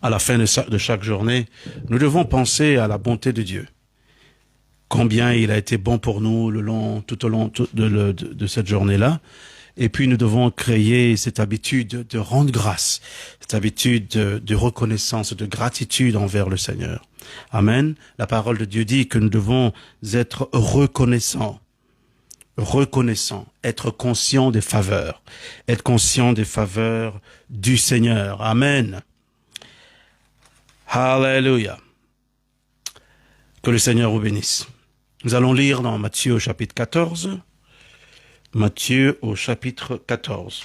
À la fin de chaque journée, nous devons penser à la bonté de Dieu. Combien il a été bon pour nous tout au long de cette journée-là. Et puis nous devons créer cette habitude de rendre grâce, cette habitude de reconnaissance, de gratitude envers le Seigneur. Amen. La parole de Dieu dit que nous devons être reconnaissants, être conscients des faveurs, être conscients des faveurs du Seigneur. Amen. Alléluia. Que le Seigneur vous bénisse. Nous allons lire dans Matthieu au chapitre 14. Matthieu au chapitre 14.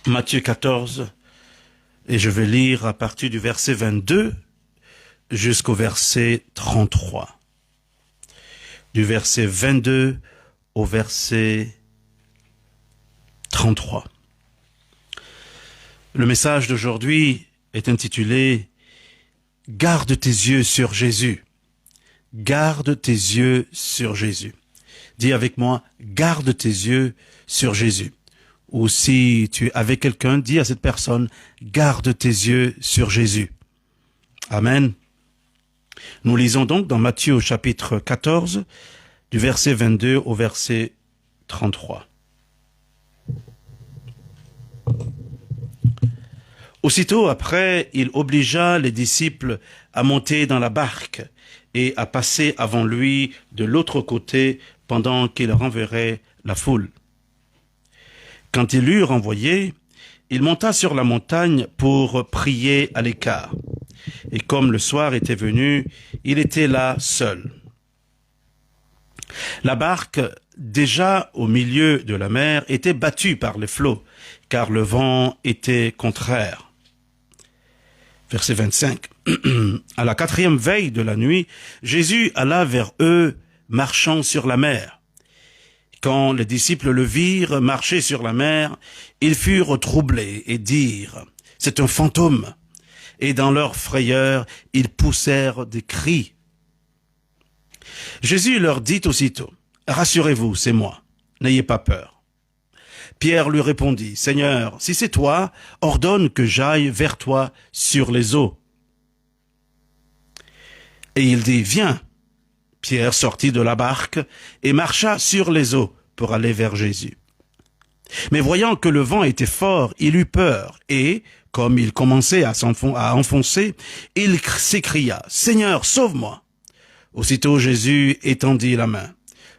Matthieu 14, et je vais lire à partir du verset 22 jusqu'au verset 33. Du verset 22 au verset 33. Le message d'aujourd'hui est intitulé « Garde tes yeux sur Jésus ». Garde tes yeux sur Jésus. Dis avec moi « Garde tes yeux sur Jésus ». Ou si tu es avec quelqu'un, dis à cette personne « Garde tes yeux sur Jésus ». Amen. Nous lisons donc dans Matthieu au chapitre 14, du verset 22 au verset 33. Aussitôt après, il obligea les disciples à monter dans la barque et à passer avant lui de l'autre côté pendant qu'il renverrait la foule. Quand il l'eut renvoyé, il monta sur la montagne pour prier à l'écart. Et comme le soir était venu, il était là seul. La barque, déjà au milieu de la mer, était battue par les flots, car le vent était contraire. Verset 25. À la 4e veille de la nuit, Jésus alla vers eux, marchant sur la mer. Quand les disciples le virent marcher sur la mer, ils furent troublés et dirent « C'est un fantôme !» Et dans leur frayeur, ils poussèrent des cris. Jésus leur dit aussitôt « Rassurez-vous, c'est moi, n'ayez pas peur. » Pierre lui répondit, « Seigneur, si c'est toi, ordonne que j'aille vers toi sur les eaux. » Et il dit, « Viens. » Pierre sortit de la barque et marcha sur les eaux pour aller vers Jésus. Mais voyant que le vent était fort, il eut peur et, comme il commençait à enfoncer, il s'écria, « Seigneur, sauve-moi !» Aussitôt Jésus étendit la main,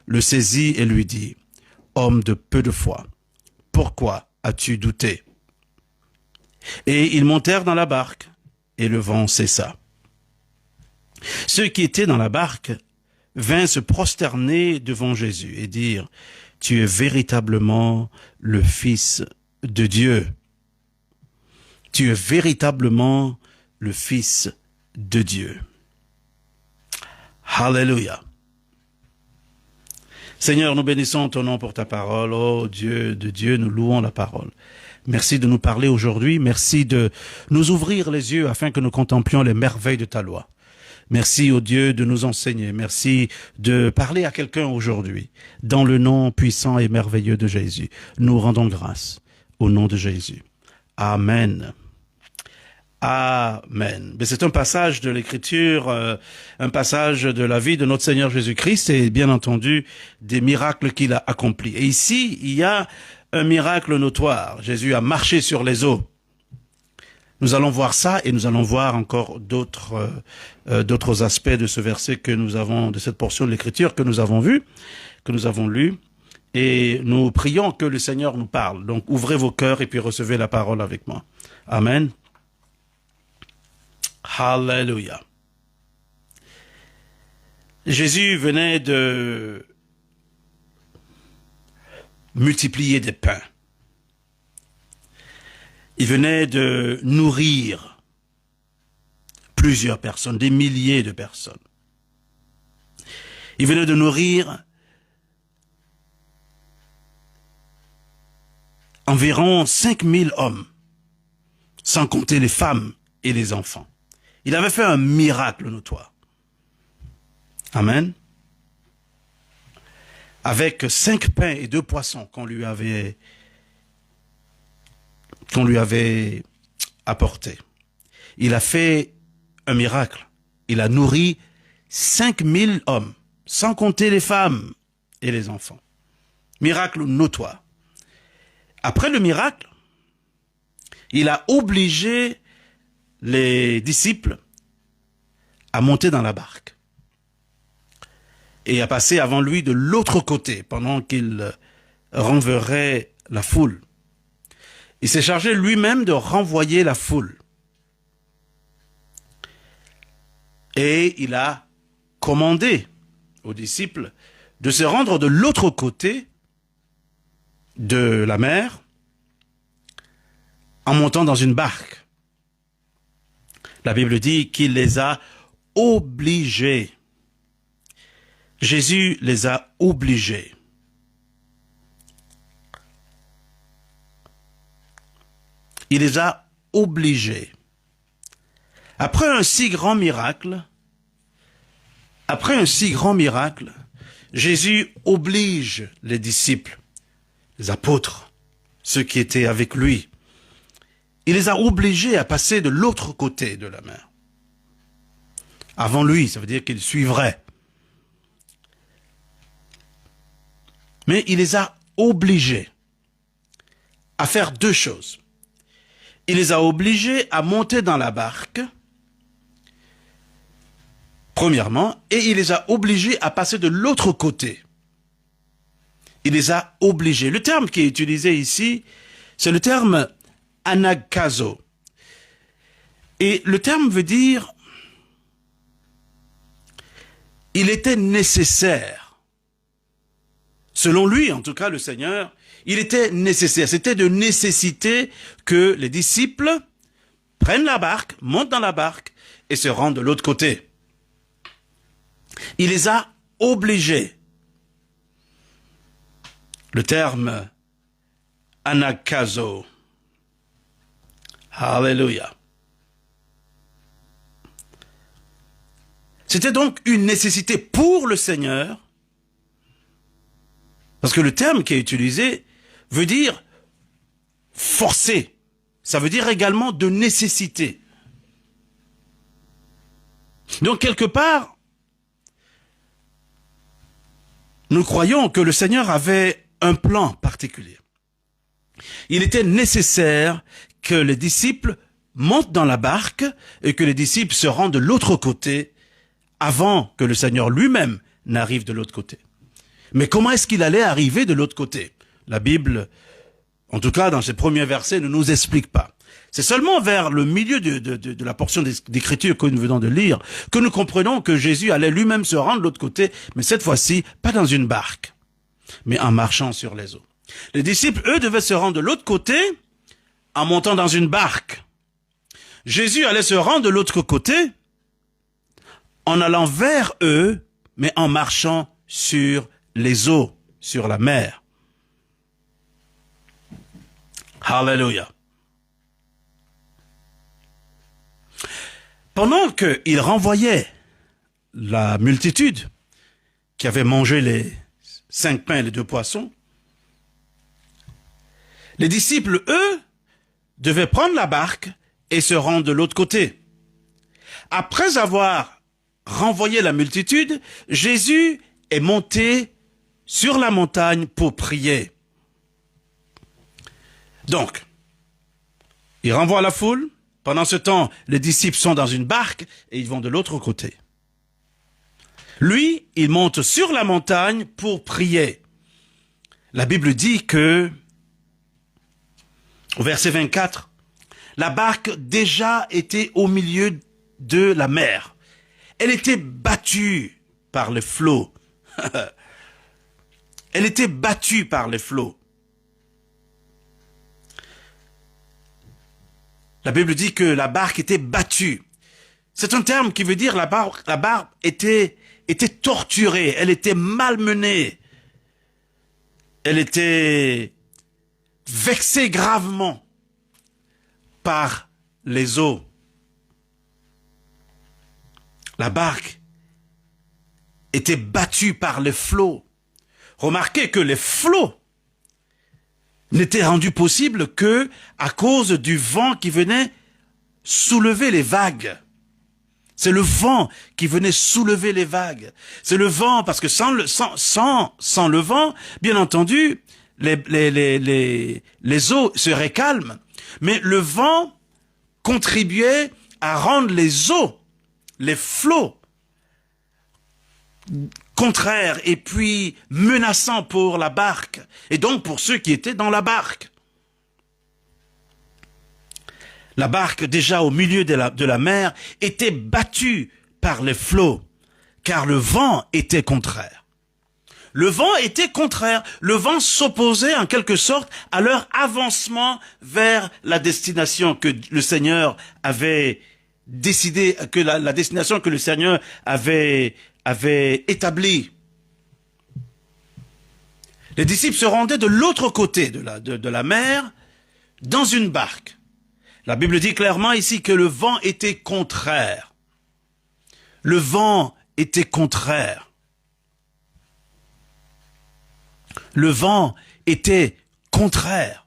le saisit et lui dit, « Homme de peu de foi, pourquoi as-tu douté ?» Et ils montèrent dans la barque, et le vent cessa. Ceux qui étaient dans la barque vinrent se prosterner devant Jésus et dire, « Tu es véritablement le Fils de Dieu. Tu es véritablement le Fils de Dieu. » Alléluia. Seigneur, nous bénissons ton nom pour ta parole. Oh Dieu de Dieu, nous louons la parole. Merci de nous parler aujourd'hui. Merci de nous ouvrir les yeux afin que nous contemplions les merveilles de ta loi. Merci, ô Dieu, de nous enseigner. Merci de parler à quelqu'un aujourd'hui. Dans le nom puissant et merveilleux de Jésus, nous rendons grâce au nom de Jésus. Amen. Amen. Mais c'est un passage de l'Écriture, un passage de la vie de notre Seigneur Jésus-Christ et bien entendu des miracles qu'il a accomplis. Et ici, il y a un miracle notoire. Jésus a marché sur les eaux. Nous allons voir ça et nous allons voir encore d'autres aspects de ce verset que nous avons, de cette portion de l'Écriture que nous avons vue, que nous avons lue. Et nous prions que le Seigneur nous parle. Donc ouvrez vos cœurs et puis recevez la parole avec moi. Amen. Alléluia. Jésus venait de multiplier des pains. Il venait de nourrir plusieurs personnes, des milliers de personnes. Il venait de nourrir environ 5000 hommes, sans compter les femmes et les enfants. Il avait fait un miracle notoire. Amen. avec 5 pains et 2 poissons qu'on lui avait apportés. Il a fait un miracle. Il a nourri 5000 hommes, sans compter les femmes et les enfants. Miracle notoire. Après le miracle, il a obligé les disciples à monter dans la barque et à passer avant lui de l'autre côté pendant qu'il renverrait la foule. Il s'est chargé lui-même de renvoyer la foule. Et il a commandé aux disciples de se rendre de l'autre côté de la mer en montant dans une barque. La Bible dit qu'il les a obligés. Jésus les a obligés. Il les a obligés. Après un si grand miracle, Jésus oblige les disciples, les apôtres, ceux qui étaient avec lui. Il les a obligés à passer de l'autre côté de la mer. Avant lui, ça veut dire qu'ils suivraient. Mais il les a obligés à faire 2 choses. Il les a obligés à monter dans la barque, premièrement, et il les a obligés à passer de l'autre côté. Il les a obligés. Le terme qui est utilisé ici, c'est le terme anagkazo. Et le terme veut dire il était nécessaire. Selon lui, en tout cas, le Seigneur, il était nécessaire. C'était de nécessité que les disciples prennent la barque, montent dans la barque et se rendent de l'autre côté. Il les a obligés. Le terme anagkazo. Alléluia. C'était donc une nécessité pour le Seigneur, parce que le terme qui est utilisé veut dire forcer. Ça veut dire également de nécessité. Donc quelque part, nous croyons que le Seigneur avait un plan particulier. Il était nécessaire que les disciples montent dans la barque et que les disciples se rendent de l'autre côté avant que le Seigneur lui-même n'arrive de l'autre côté. Mais comment est-ce qu'il allait arriver de l'autre côté? La Bible, en tout cas dans ses premiers versets, ne nous explique pas. C'est seulement vers le milieu de la portion d'écriture que nous venons de lire que nous comprenons que Jésus allait lui-même se rendre de l'autre côté, mais cette fois-ci, pas dans une barque, mais en marchant sur les eaux. Les disciples, eux, devaient se rendre de l'autre côté en montant dans une barque. Jésus allait se rendre de l'autre côté en allant vers eux, mais en marchant sur les eaux, sur la mer. Alléluia. Pendant qu'il renvoyait la multitude qui avait mangé les 5 pains et les 2 poissons, les disciples, eux, devaient prendre la barque et se rendre de l'autre côté. Après avoir renvoyé la multitude, Jésus est monté sur la montagne pour prier. Donc, il renvoie la foule. Pendant ce temps, les disciples sont dans une barque et ils vont de l'autre côté. Lui, il monte sur la montagne pour prier. La Bible dit que, au verset 24, la barque déjà était au milieu de la mer. Elle était battue par les flots. Elle était battue par les flots. La Bible dit que la barque était battue. C'est un terme qui veut dire la barque était torturée, elle était malmenée. Elle était vexée gravement par les eaux. La barque était battue par les flots. Remarquez que les flots n'étaient rendus possibles que à cause du vent qui venait soulever les vagues. C'est le vent qui venait soulever les vagues. C'est le vent, parce que sans le vent, bien entendu, les eaux seraient calmes. Mais le vent contribuait à rendre les eaux, les flots, contraires et puis menaçants pour la barque, et donc pour ceux qui étaient dans la barque. La barque, déjà au milieu de la mer, était battue par les flots, car le vent était contraire. Le vent était contraire. Le vent s'opposait en quelque sorte à leur avancement vers la destination que le Seigneur avait décidé, que la destination que le Seigneur avait établie. Les disciples se rendaient de l'autre côté de la mer, dans une barque. La Bible dit clairement ici que le vent était contraire. Le vent était contraire. Le vent était contraire.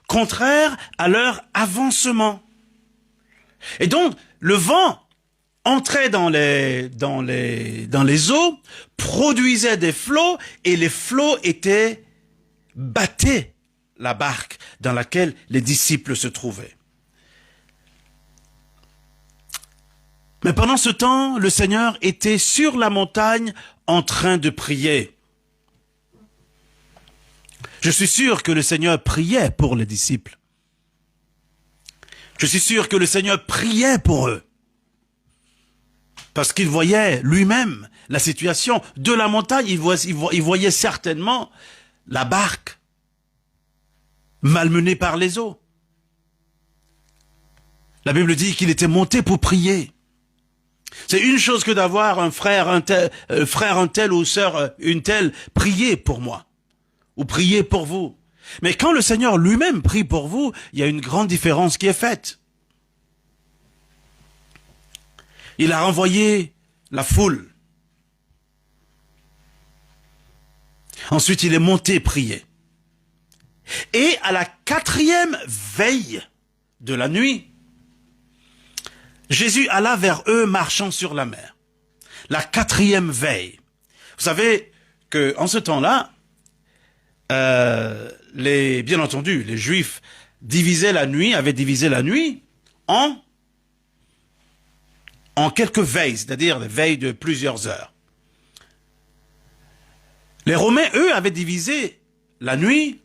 Contraire à leur avancement. Et donc, le vent entrait dans les eaux, produisait des flots, et les flots battaient la barque dans laquelle les disciples se trouvaient. Mais pendant ce temps, le Seigneur était sur la montagne en train de prier. Je suis sûr que le Seigneur priait pour les disciples. Je suis sûr que le Seigneur priait pour eux. Parce qu'il voyait lui-même la situation de la montagne. Il voyait certainement la barque malmenée par les eaux. La Bible dit qu'il était monté pour prier. C'est une chose que d'avoir un frère un tel ou sœur une telle prier pour moi ou prier pour vous. Mais quand le Seigneur lui-même prie pour vous, il y a une grande différence qui est faite. Il a renvoyé la foule. Ensuite, il est monté prier. Et à la 4e veille de la nuit, Jésus alla vers eux marchant sur la mer. La 4e veille. Vous savez que en ce temps-là, bien entendu, les Juifs avaient divisé la nuit en quelques veilles, c'est-à-dire des veilles de plusieurs heures. Les Romains, eux, avaient divisé la nuit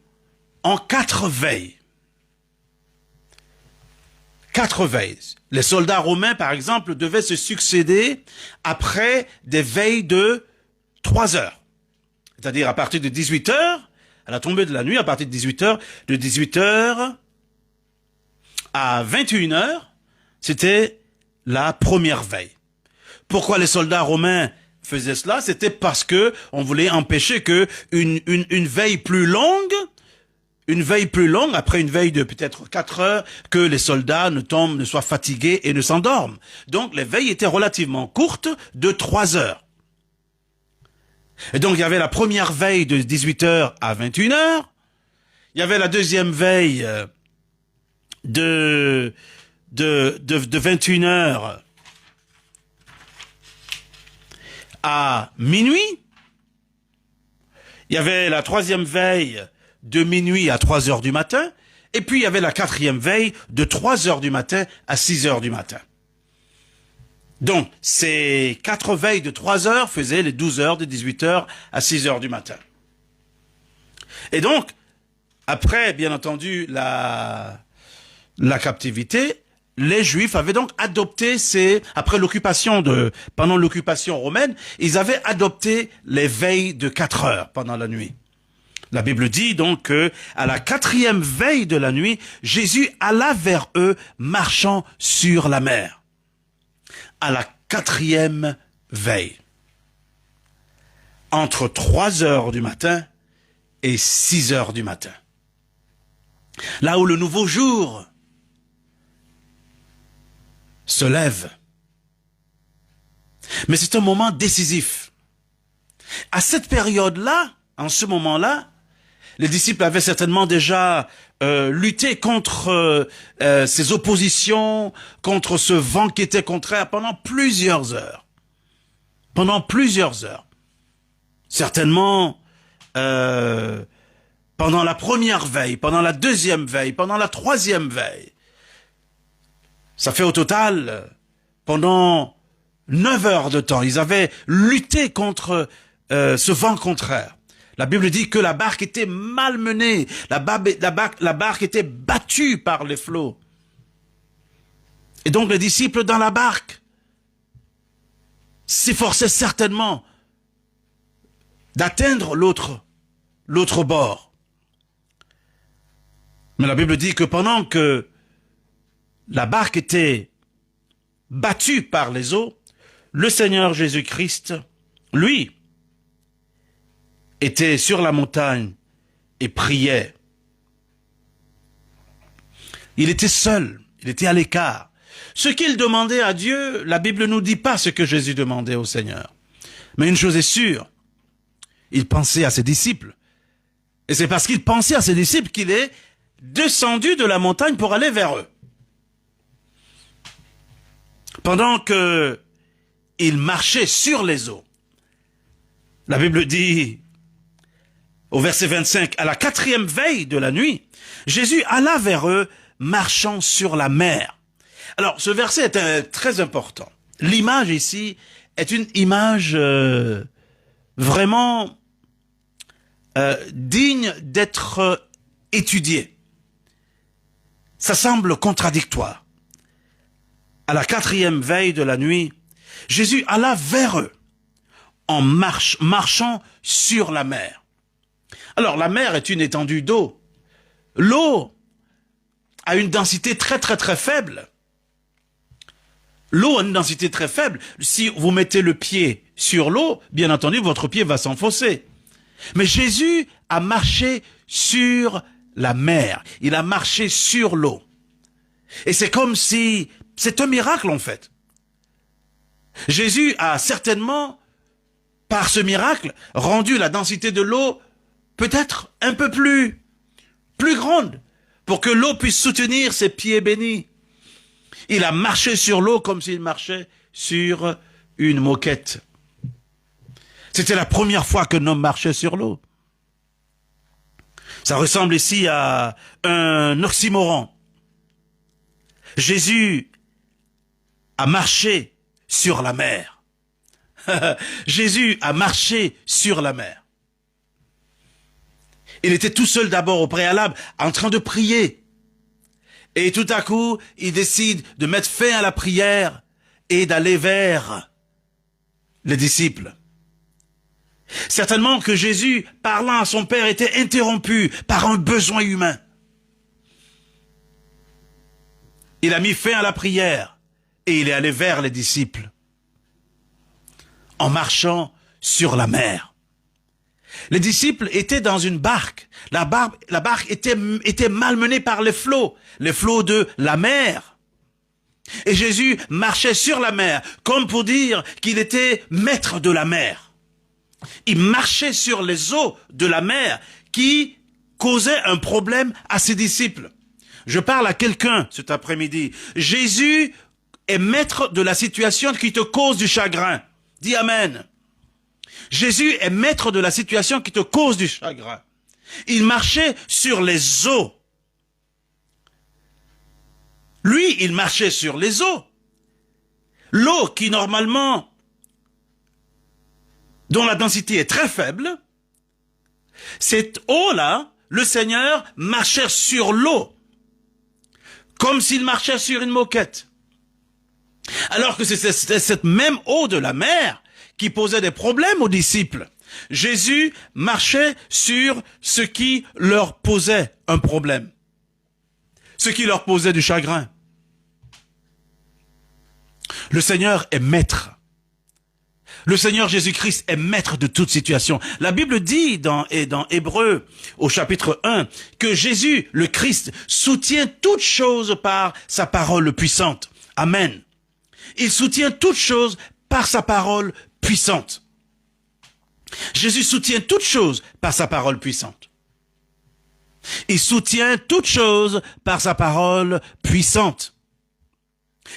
en 4 veilles. 4 veilles. Les soldats romains, par exemple, devaient se succéder après des veilles de 3 heures. C'est-à-dire à partir de 18 heures, à la tombée de la nuit, à partir de 18 heures, de 18 heures à 21 heures, c'était la première veille. Pourquoi les soldats romains faisaient cela? C'était parce que on voulait empêcher que une veille plus longue, après une veille de peut-être 4 heures, que les soldats ne soient fatigués et ne s'endorment. Donc les veilles étaient relativement courtes, de 3 heures. Et donc il y avait la première veille de 18 heures à 21 heures. Il y avait la deuxième veille de 21 heures à minuit. Il y avait la troisième veille de minuit à 3 heures du matin. Et puis il y avait la 4e veille de 3 heures du matin à 6 heures du matin. Donc, ces 4 veilles de 3 heures faisaient les 12 heures de 18 heures à 6 heures du matin. Et donc, après, bien entendu, la captivité, les Juifs avaient donc adopté pendant l'occupation romaine, ils avaient adopté les veilles de 4 heures pendant la nuit. La Bible dit donc que à la 4e veille de la nuit, Jésus alla vers eux marchant sur la mer. À la 4e veille. Entre 3 heures du matin et 6 heures du matin. Là où le nouveau jour se lève. Mais c'est un moment décisif. À cette période-là, en ce moment-là, les disciples avaient certainement déjà lutté contre ces oppositions, contre ce vent qui était contraire pendant plusieurs heures. Pendant plusieurs heures. Certainement, pendant la première veille, pendant la deuxième veille, pendant la troisième veille. Ça fait au total, pendant 9 heures de temps, ils avaient lutté contre ce vent contraire. La Bible dit que la barque était malmenée, la barque était battue par les flots. Et donc les disciples dans la barque s'efforçaient certainement d'atteindre l'autre bord. Mais la Bible dit que pendant que la barque était battue par les eaux, le Seigneur Jésus-Christ, lui, était sur la montagne et priait. Il était seul, il était à l'écart. Ce qu'il demandait à Dieu, la Bible ne nous dit pas ce que Jésus demandait au Seigneur. Mais une chose est sûre, il pensait à ses disciples. Et c'est parce qu'il pensait à ses disciples qu'il est descendu de la montagne pour aller vers eux. Pendant que il marchait sur les eaux, la Bible dit, au verset 25, à la 4e veille de la nuit, Jésus alla vers eux, marchant sur la mer. Alors, ce verset est très important. L'image ici est une image vraiment digne d'être étudiée. Ça semble contradictoire. À la 4e veille de la nuit, Jésus alla vers eux, en marchant sur la mer. Alors, la mer est une étendue d'eau. L'eau a une densité très faible. L'eau a une densité très faible. Si vous mettez le pied sur l'eau, bien entendu, votre pied va s'enfoncer. Mais Jésus a marché sur la mer. Il a marché sur l'eau. Et c'est comme si... C'est un miracle, en fait. Jésus a certainement, par ce miracle, rendu la densité de l'eau peut-être un peu plus grande, pour que l'eau puisse soutenir ses pieds bénis. Il a marché sur l'eau comme s'il marchait sur une moquette. C'était la première fois qu'un homme marchait sur l'eau. Ça ressemble ici à un oxymoron. Jésus a marché sur la mer. Jésus a marché sur la mer. Il était tout seul d'abord au préalable, en train de prier. Et tout à coup, il décide de mettre fin à la prière et d'aller vers les disciples. Certainement que Jésus, parlant à son Père, était interrompu par un besoin humain. Il a mis fin à la prière et il est allé vers les disciples en marchant sur la mer. Les disciples étaient dans une barque. La barque était malmenée par les flots de la mer. Et Jésus marchait sur la mer, comme pour dire qu'il était maître de la mer. Il marchait sur les eaux de la mer qui causaient un problème à ses disciples. Je parle à quelqu'un cet après-midi. Jésus est maître de la situation qui te cause du chagrin. Dis Amen. Jésus est maître de la situation qui te cause du chagrin. Il marchait sur les eaux. Lui, il marchait sur les eaux. L'eau qui normalement, dont la densité est très faible, cette eau-là, le Seigneur marchait sur l'eau, comme s'il marchait sur une moquette. Alors que c'était cette même eau de la mer qui posait des problèmes aux disciples. Jésus marchait sur ce qui leur posait un problème, ce qui leur posait du chagrin. Le Seigneur est maître. Le Seigneur Jésus-Christ est maître de toute situation. La Bible dit dans Hébreux, au chapitre 1, que Jésus, le Christ, soutient toutes choses par sa parole puissante. Amen. Il soutient toutes choses par sa parole puissante. Jésus soutient toute chose par sa parole puissante. Il soutient toute chose par sa parole puissante.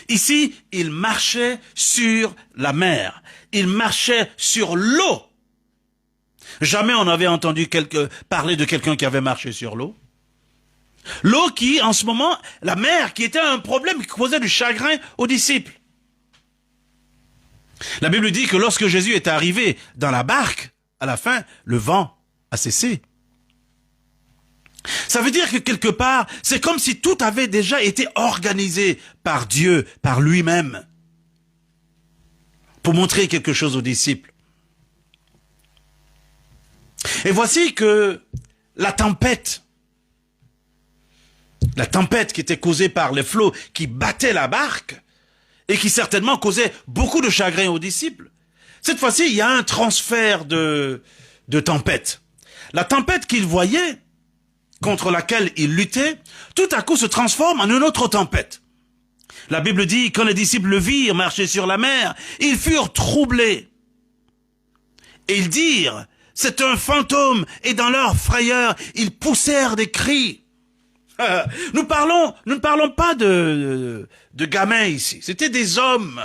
Ici, il marchait sur la mer. Il marchait sur l'eau. Jamais on avait entendu parler de quelqu'un qui avait marché sur l'eau. L'eau qui, en ce moment, la mer qui était un problème qui causait du chagrin aux disciples. La Bible dit que lorsque Jésus est arrivé dans la barque, à la fin, le vent a cessé. Ça veut dire que quelque part, c'est comme si tout avait déjà été organisé par Dieu, par lui-même, pour montrer quelque chose aux disciples. Et voici que la tempête qui était causée par les flots qui battaient la barque et qui certainement causait beaucoup de chagrin aux disciples, cette fois-ci, il y a un transfert de tempête. La tempête qu'ils voyaient, contre laquelle ils luttaient, tout à coup se transforme en une autre tempête. La Bible dit, quand les disciples le virent marcher sur la mer, ils furent troublés. Et ils dirent, c'est un fantôme, et dans leur frayeur, ils poussèrent des cris. Nous ne parlons pas de gamins ici, c'était des hommes.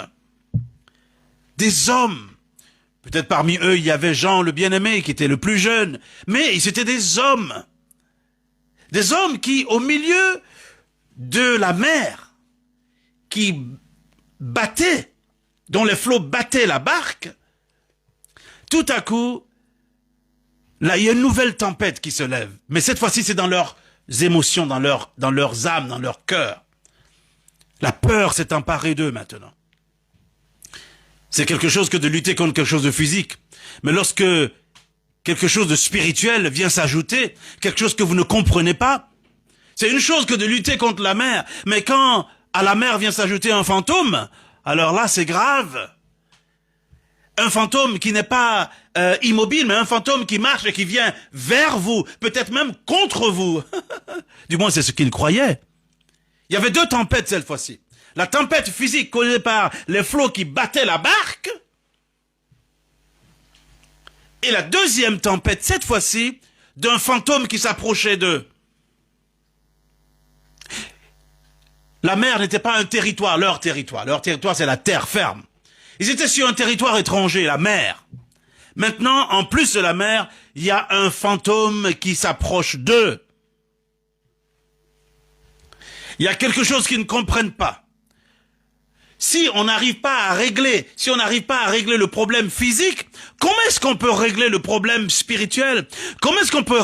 Des hommes. Peut-être parmi eux, il y avait Jean le bien-aimé, qui était le plus jeune, mais c'était des hommes. Des hommes qui, au milieu de la mer, qui battaient, dont les flots battaient la barque, tout à coup, là, il y a une nouvelle tempête qui se lève. Mais cette fois-ci, c'est dans leurs émotions, dans leurs âmes, dans leur cœur. La peur s'est emparée d'eux maintenant. C'est quelque chose que de lutter contre quelque chose de physique. Mais lorsque quelque chose de spirituel vient s'ajouter, quelque chose que vous ne comprenez pas, c'est une chose que de lutter contre la mer. Mais quand à la mer vient s'ajouter un fantôme, alors là, c'est grave. Un fantôme qui n'est pas immobile, mais un fantôme qui marche et qui vient vers vous, peut-être même contre vous. Du moins, c'est ce qu'ils croyaient. Il y avait deux tempêtes cette fois-ci. La tempête physique causée par les flots qui battaient la barque. Et la deuxième tempête, cette fois-ci, d'un fantôme qui s'approchait d'eux. La mer n'était pas un territoire, leur territoire. Leur territoire, c'est la terre ferme. Ils étaient sur un territoire étranger, la mer. Maintenant, en plus de la mer, il y a un fantôme qui s'approche d'eux. Il y a quelque chose qu'ils ne comprennent pas. Si on n'arrive pas à régler le problème physique, comment est-ce qu'on peut régler le problème spirituel? Comment est-ce qu'on peut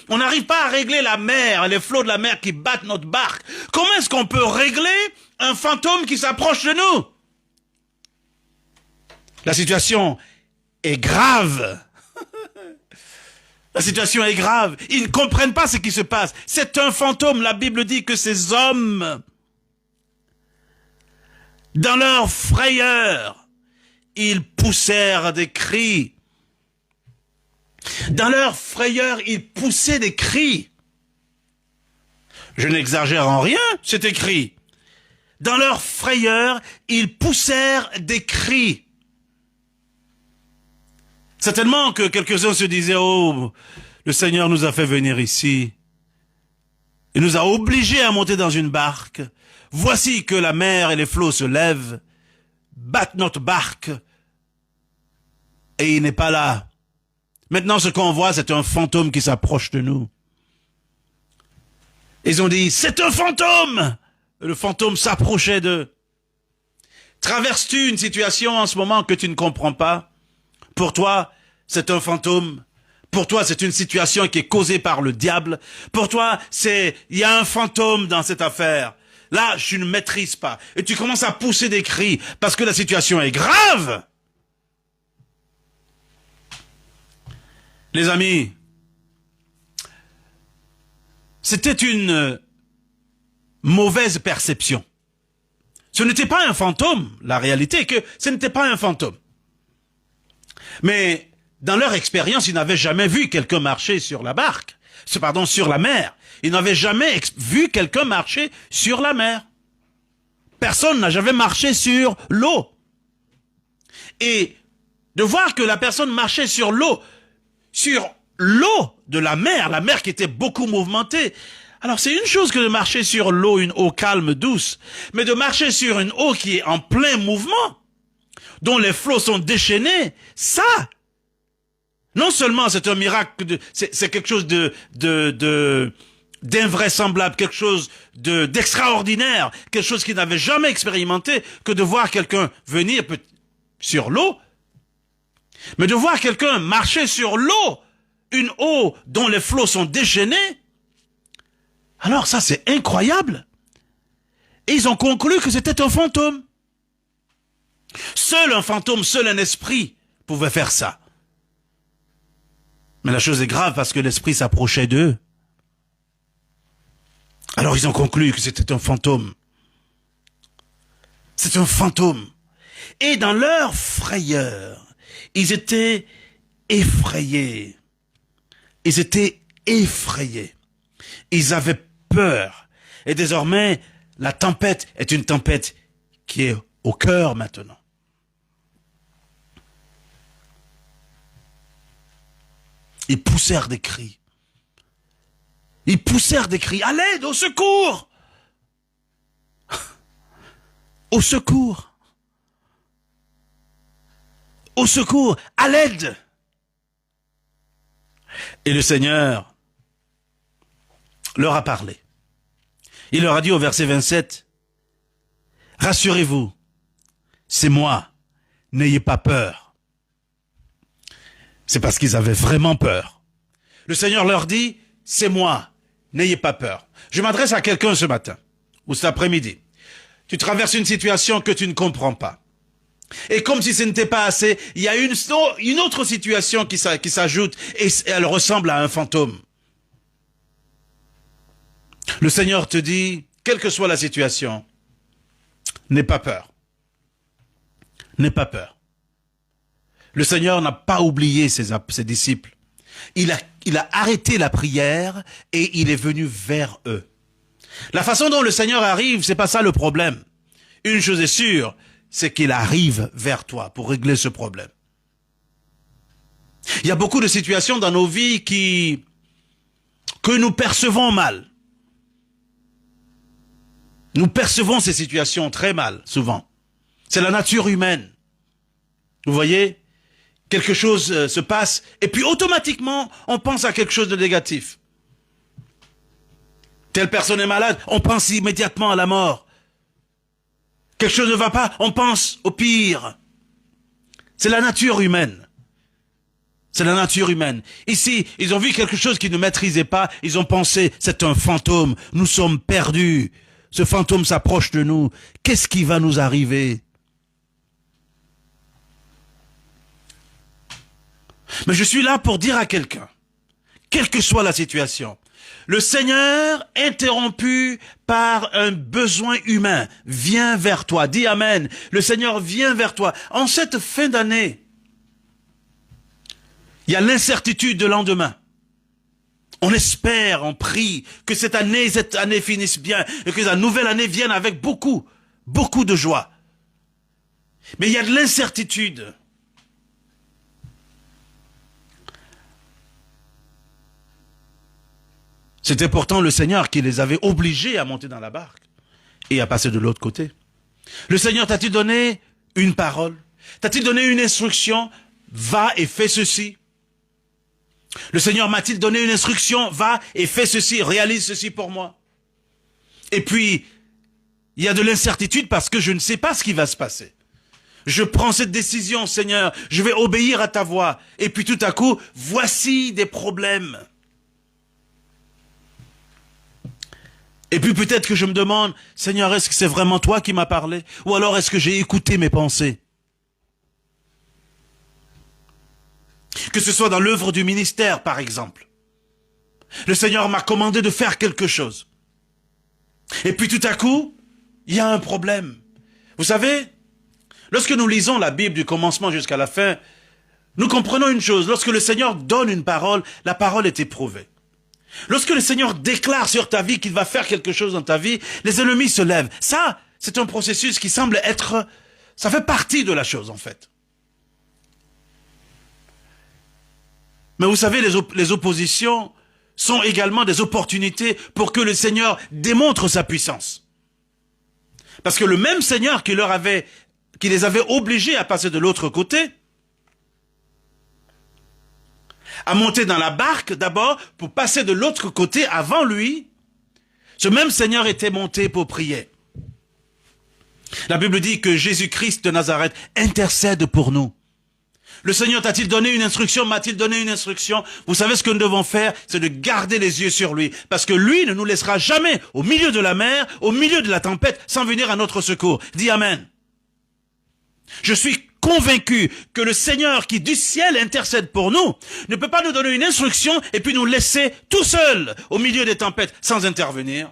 on n'arrive pas à régler la mer, les flots de la mer qui battent notre barque. Comment est-ce qu'on peut régler un fantôme qui s'approche de nous? La situation est grave. La situation est grave. Ils ne comprennent pas ce qui se passe. C'est un fantôme. La Bible dit que ces hommes, dans leur frayeur, ils poussèrent des cris. Dans leur frayeur, ils poussaient des cris. Je n'exagère en rien, c'est écrit. Dans leur frayeur, ils poussèrent des cris. Certainement que quelques-uns se disaient, oh, le Seigneur nous a fait venir ici. Il nous a obligés à monter dans une barque. Voici que la mer et les flots se lèvent, battent notre barque, et il n'est pas là. Maintenant, ce qu'on voit, c'est un fantôme qui s'approche de nous. Ils ont dit, c'est un fantôme! Le fantôme s'approchait d'eux. Traverses-tu une situation en ce moment que tu ne comprends pas? Pour toi, c'est un fantôme. Pour toi, c'est une situation qui est causée par le diable. Pour toi, il y a un fantôme dans cette affaire. Là, je ne maîtrise pas. Et tu commences à pousser des cris parce que la situation est grave. Les amis, c'était une mauvaise perception. Ce n'était pas un fantôme. La réalité est que ce n'était pas un fantôme. Mais dans leur expérience, ils n'avaient jamais vu quelqu'un marcher sur la mer. Ils n'avaient jamais vu quelqu'un marcher sur la mer. Personne n'a jamais marché sur l'eau. Et de voir que la personne marchait sur l'eau de la mer qui était beaucoup mouvementée. Alors c'est une chose que de marcher sur l'eau, une eau calme, douce, mais de marcher sur une eau qui est en plein mouvement, dont les flots sont déchaînés, ça, non seulement c'est un miracle, c'est quelque chose d'invraisemblable, quelque chose d'extraordinaire, quelque chose qu'il n'avait jamais expérimenté, que de voir quelqu'un venir sur l'eau, mais de voir quelqu'un marcher sur l'eau, une eau dont les flots sont déchaînés. Alors ça, c'est incroyable. Et ils ont conclu que c'était un fantôme. Seul un fantôme, seul un esprit pouvait faire ça. Mais la chose est grave parce que l'esprit s'approchait d'eux. Alors ils ont conclu que c'était un fantôme. C'est un fantôme. Et dans leur frayeur, ils étaient effrayés. Ils étaient effrayés. Ils avaient peur. Et désormais, la tempête est une tempête qui est au cœur maintenant. Ils poussèrent des cris. Ils poussèrent des cris. À l'aide, au secours! Au secours! Au secours! À l'aide! Et le Seigneur leur a parlé. Il leur a dit au verset 27, « Rassurez-vous, c'est moi, n'ayez pas peur. » C'est parce qu'ils avaient vraiment peur. Le Seigneur leur dit, « C'est moi, n'ayez pas peur. » Je m'adresse à quelqu'un ce matin, ou cet après-midi. Tu traverses une situation que tu ne comprends pas. Et comme si ce n'était pas assez, il y a une autre situation qui s'ajoute et elle ressemble à un fantôme. Le Seigneur te dit, quelle que soit la situation, n'aie pas peur. N'aie pas peur. Le Seigneur n'a pas oublié ses disciples. Il a arrêté la prière et il est venu vers eux. La façon dont le Seigneur arrive, c'est pas ça le problème. Une chose est sûre, c'est qu'il arrive vers toi pour régler ce problème. Il y a beaucoup de situations dans nos vies que nous percevons mal. Nous percevons ces situations très mal, souvent. C'est la nature humaine. Vous voyez, quelque chose se passe, et puis automatiquement, on pense à quelque chose de négatif. Telle personne est malade, on pense immédiatement à la mort. Quelque chose ne va pas, on pense au pire. C'est la nature humaine. C'est la nature humaine. Ici, ils ont vu quelque chose qu'ils ne maîtrisaient pas, ils ont pensé, c'est un fantôme, nous sommes perdus. Ce fantôme s'approche de nous. Qu'est-ce qui va nous arriver? Mais je suis là pour dire à quelqu'un, quelle que soit la situation, le Seigneur, interrompu par un besoin humain, vient vers toi. Dis Amen. Le Seigneur vient vers toi. En cette fin d'année, il y a l'incertitude de lendemain. On espère, on prie que cette année finisse bien et que la nouvelle année vienne avec beaucoup de joie. Mais il y a de l'incertitude. C'était pourtant le Seigneur qui les avait obligés à monter dans la barque et à passer de l'autre côté. Le Seigneur t'a-t-il donné une parole? T'a-t-il donné une instruction? Va et fais ceci. Le Seigneur m'a-t-il donné une instruction? Va et fais ceci, réalise ceci pour moi. Et puis, il y a de l'incertitude parce que je ne sais pas ce qui va se passer. Je prends cette décision, Seigneur, je vais obéir à ta voix. Et puis tout à coup, voici des problèmes. Et puis peut-être que je me demande, Seigneur, est-ce que c'est vraiment toi qui m'as parlé? Ou alors est-ce que j'ai écouté mes pensées? Que ce soit dans l'œuvre du ministère, par exemple. Le Seigneur m'a commandé de faire quelque chose. Et puis tout à coup, il y a un problème. Vous savez, lorsque nous lisons la Bible du commencement jusqu'à la fin, nous comprenons une chose. Lorsque le Seigneur donne une parole, la parole est éprouvée. Lorsque le Seigneur déclare sur ta vie qu'il va faire quelque chose dans ta vie, les ennemis se lèvent. Ça, c'est un processus qui semble être... Ça fait partie de la chose, en fait. Mais vous savez, les oppositions sont également des opportunités pour que le Seigneur démontre sa puissance. Parce que le même Seigneur qui les avait obligés à passer de l'autre côté, a monté dans la barque d'abord pour passer de l'autre côté avant lui. Ce même Seigneur était monté pour prier. La Bible dit que Jésus-Christ de Nazareth intercède pour nous. Le Seigneur t'a-t-il donné une instruction, m'a-t-il donné une instruction? Vous savez ce que nous devons faire, c'est de garder les yeux sur lui. Parce que lui ne nous laissera jamais au milieu de la mer, au milieu de la tempête, sans venir à notre secours. Dis Amen. Je suis convaincu que le Seigneur qui du ciel intercède pour nous ne peut pas nous donner une instruction et puis nous laisser tout seuls au milieu des tempêtes sans intervenir.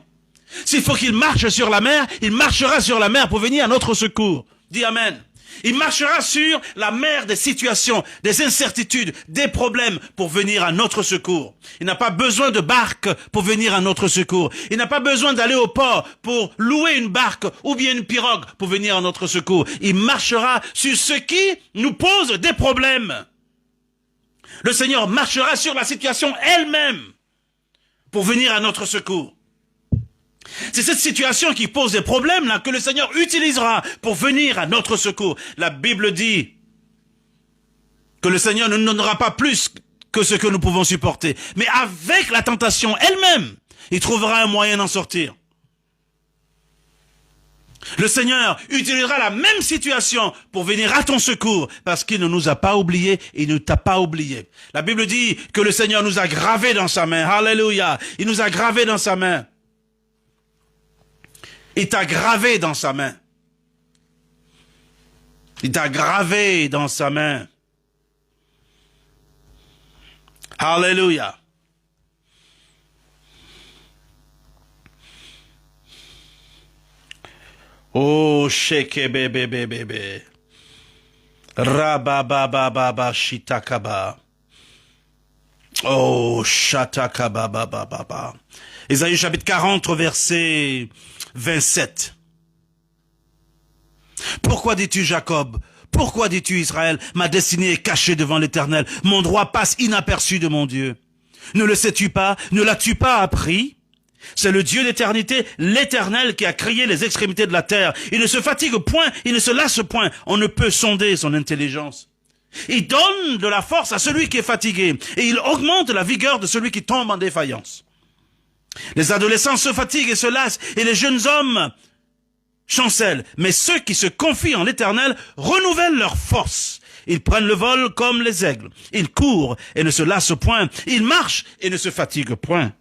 S'il faut qu'il marche sur la mer, il marchera sur la mer pour venir à notre secours. Dis Amen. Il marchera sur la mer des situations, des incertitudes, des problèmes pour venir à notre secours. Il n'a pas besoin de barque pour venir à notre secours. Il n'a pas besoin d'aller au port pour louer une barque ou bien une pirogue pour venir à notre secours. Il marchera sur ce qui nous pose des problèmes. Le Seigneur marchera sur la situation elle-même pour venir à notre secours. C'est cette situation qui pose des problèmes là que le Seigneur utilisera pour venir à notre secours. La Bible dit que le Seigneur ne nous donnera pas plus que ce que nous pouvons supporter. Mais avec la tentation elle-même, il trouvera un moyen d'en sortir. Le Seigneur utilisera la même situation pour venir à ton secours parce qu'il ne nous a pas oubliés et il ne t'a pas oublié. La Bible dit que le Seigneur nous a gravés dans sa main. Alléluia. Il nous a gravés dans sa main. Il t'a gravé dans sa main. Il t'a gravé dans sa main. Alléluia. Oh, sheke bebe bebe bebe. Rababababa shitakaba. Oh, shatakaba baba. Ésaïe chapitre 40, verset 27. Pourquoi dis-tu Jacob? Pourquoi dis-tu Israël? Ma destinée est cachée devant l'Éternel. Mon droit passe inaperçu de mon Dieu. Ne le sais-tu pas? Ne l'as-tu pas appris? C'est le Dieu d'éternité, l'Éternel, qui a créé les extrémités de la terre. Il ne se fatigue point, il ne se lasse point. On ne peut sonder son intelligence. Il donne de la force à celui qui est fatigué, et il augmente la vigueur de celui qui tombe en défaillance. Les adolescents se fatiguent et se lassent, et les jeunes hommes chancellent. Mais ceux qui se confient en l'Éternel renouvellent leur force. Ils prennent le vol comme les aigles. Ils courent et ne se lassent point. Ils marchent et ne se fatiguent point.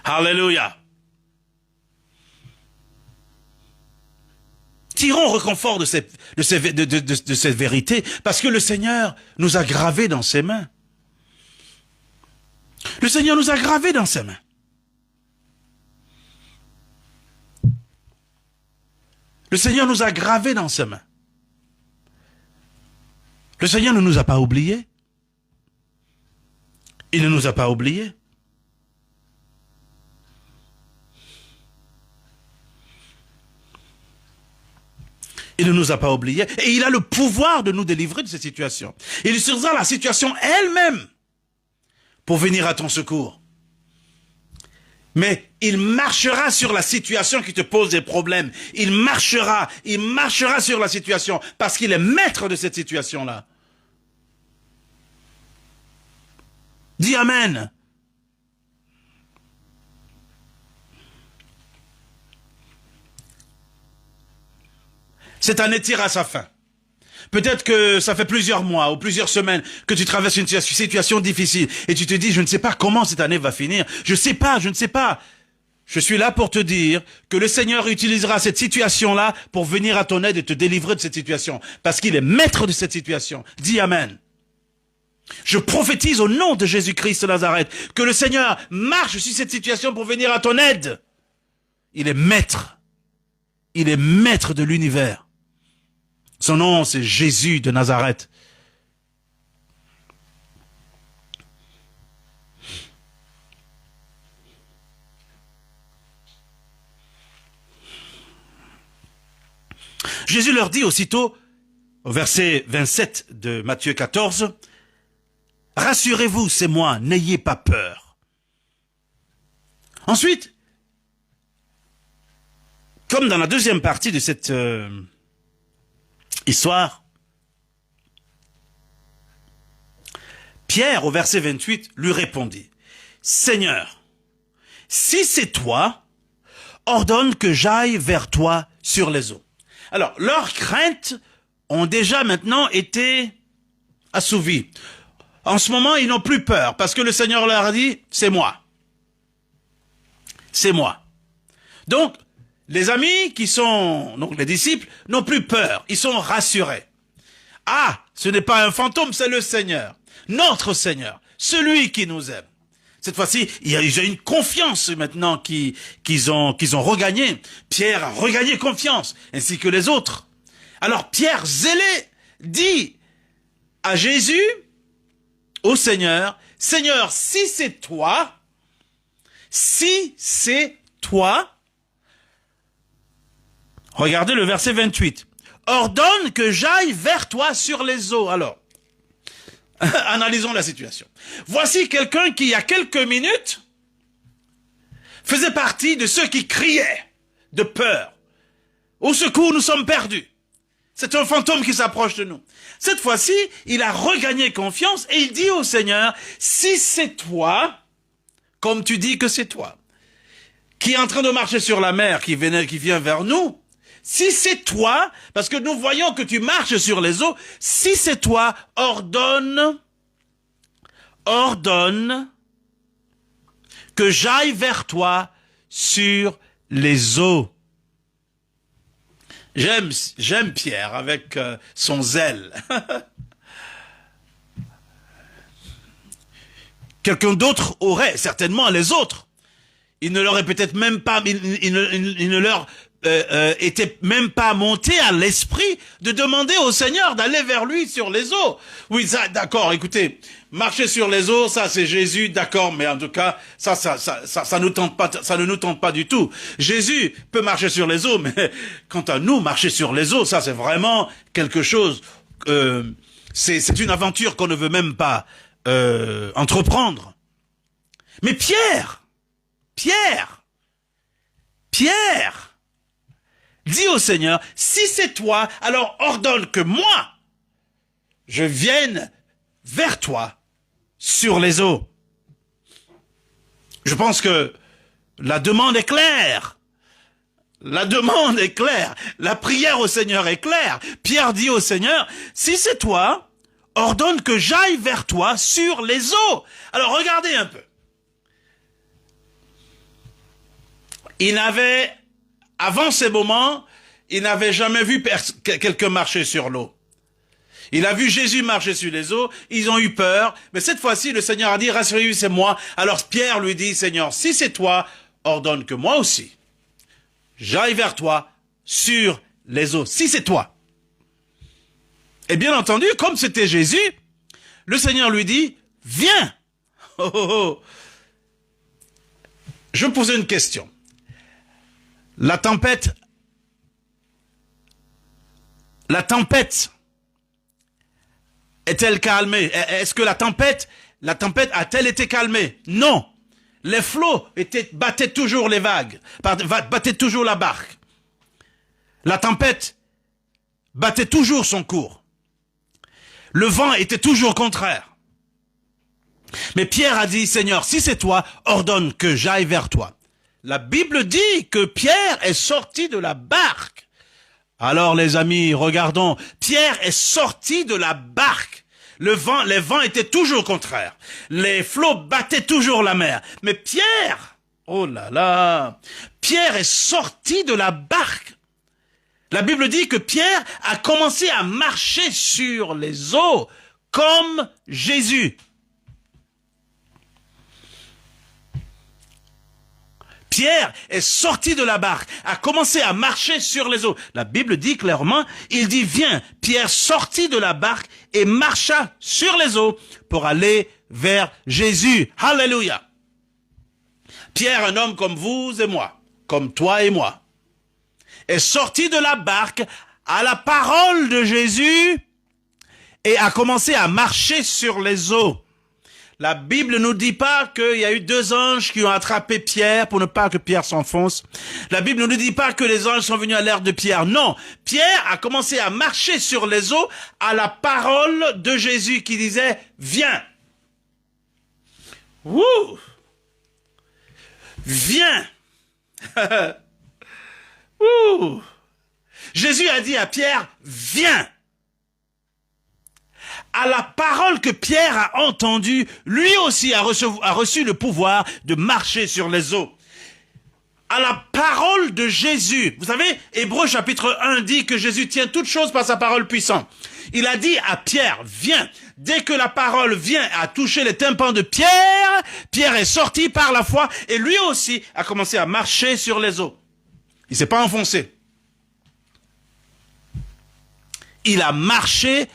Alléluia. Tirons réconfort de cette vérité, parce que le Seigneur nous a gravés dans ses mains. Le Seigneur nous a gravés dans ses mains. Le Seigneur nous a gravés dans ses mains. Le Seigneur ne nous a pas oubliés. Il ne nous a pas oubliés. Il ne nous a pas oubliés. Et il a le pouvoir de nous délivrer de cette situation. Il utilisera la situation elle-même pour venir à ton secours. Mais il marchera sur la situation qui te pose des problèmes. Il marchera sur la situation parce qu'il est maître de cette situation-là. Dis Amen. Cette année tire à sa fin. Peut-être que ça fait plusieurs mois ou plusieurs semaines que tu traverses une situation difficile et tu te dis, je ne sais pas comment cette année va finir. Je ne sais pas. Je suis là pour te dire que le Seigneur utilisera cette situation-là pour venir à ton aide et te délivrer de cette situation. Parce qu'il est maître de cette situation. Dis Amen. Je prophétise au nom de Jésus-Christ de Nazareth que le Seigneur marche sur cette situation pour venir à ton aide. Il est maître. Il est maître de l'univers. Son nom, c'est Jésus de Nazareth. Jésus leur dit aussitôt, au verset 27 de Matthieu 14, Rassurez-vous, c'est moi, n'ayez pas peur. Ensuite, comme dans la deuxième partie de cette histoire, Pierre, au verset 28, lui répondit, « Seigneur, si c'est toi, ordonne que j'aille vers toi sur les eaux. » Alors, leurs craintes ont déjà maintenant été assouvies. En ce moment, ils n'ont plus peur parce que le Seigneur leur a dit, c'est moi. C'est moi. Donc, les amis qui sont, donc les disciples, n'ont plus peur. Ils sont rassurés. Ah, ce n'est pas un fantôme, c'est le Seigneur. Notre Seigneur. Celui qui nous aime. Cette fois-ci, il y a une confiance maintenant qu'ils ont regagné. Pierre a regagné confiance, ainsi que les autres. Alors Pierre, zélé, dit à Jésus, au Seigneur, « Seigneur, si c'est toi, regardez le verset 28, « Ordonne que j'aille vers toi sur les eaux. » Alors, analysons la situation. Voici quelqu'un qui, il y a quelques minutes, faisait partie de ceux qui criaient de peur. Au secours, nous sommes perdus. C'est un fantôme qui s'approche de nous. Cette fois-ci, il a regagné confiance et il dit au Seigneur, si c'est toi, comme tu dis que c'est toi, qui est en train de marcher sur la mer, qui vient vers nous, si c'est toi, parce que nous voyons que tu marches sur les eaux, si c'est toi, ordonne que j'aille vers toi sur les eaux. J'aime Pierre avec son zèle. Quelqu'un d'autre aurait, certainement les autres. Il ne leur est peut-être même pas, il ne leur était même pas monté à l'esprit de demander au Seigneur d'aller vers lui sur les eaux. Oui, ça, d'accord, écoutez, marcher sur les eaux, ça c'est Jésus, d'accord, mais en tout cas, ça nous tente pas, ça ne nous tente pas du tout. Jésus peut marcher sur les eaux, mais quant à nous, marcher sur les eaux, ça c'est vraiment quelque chose, c'est une aventure qu'on ne veut même pas entreprendre. Mais Pierre dit au Seigneur, si c'est toi, alors ordonne que moi, je vienne vers toi sur les eaux. Je pense que la demande est claire. La demande est claire. La prière au Seigneur est claire. Pierre dit au Seigneur, si c'est toi, ordonne que j'aille vers toi sur les eaux. Alors regardez un peu. Il n'avait, avant ces moments, il n'avait jamais vu quelqu'un marcher sur l'eau. Il a vu Jésus marcher sur les eaux, ils ont eu peur, mais cette fois-ci, le Seigneur a dit, rassurez-vous, c'est moi. Alors Pierre lui dit, Seigneur, si c'est toi, ordonne que moi aussi, j'aille vers toi sur les eaux, si c'est toi. Et bien entendu, comme c'était Jésus, le Seigneur lui dit, viens. Oh, oh, oh. Je me posais une question. La tempête est-elle calmée? Est-ce que la tempête a-t-elle été calmée? Non. Les flots battaient toujours les vagues, battaient toujours la barque. La tempête battait toujours son cours. Le vent était toujours contraire. Mais Pierre a dit, Seigneur, si c'est toi, ordonne que j'aille vers toi. La Bible dit que Pierre est sorti de la barque. Alors les amis, regardons, Pierre est sorti de la barque. Les vents étaient toujours contraires. Les flots battaient toujours la mer. Mais Pierre, oh là là, Pierre est sorti de la barque. La Bible dit que Pierre a commencé à marcher sur les eaux comme Jésus. Pierre est sorti de la barque, a commencé à marcher sur les eaux. La Bible dit clairement, il dit, viens. Pierre sortit de la barque et marcha sur les eaux pour aller vers Jésus. Alléluia. Pierre, un homme comme vous et moi, comme toi et moi, est sorti de la barque à la parole de Jésus et a commencé à marcher sur les eaux. La Bible ne nous dit pas qu'il y a eu 2 anges qui ont attrapé Pierre pour ne pas que Pierre s'enfonce. La Bible ne nous dit pas que les anges sont venus à l'aide de Pierre. Non, Pierre a commencé à marcher sur les eaux à la parole de Jésus qui disait « Viens ». Wouh! Viens. Ouh. Jésus a dit à Pierre, viens. À la parole que Pierre a entendue, lui aussi a reçu le pouvoir de marcher sur les eaux. À la parole de Jésus. Vous savez, Hébreux chapitre 1 dit que Jésus tient toutes choses par sa parole puissante. Il a dit à Pierre, viens. Dès que la parole vient à toucher les tympans de Pierre, Pierre est sorti par la foi et lui aussi a commencé à marcher sur les eaux. Il s'est pas enfoncé. Il a marché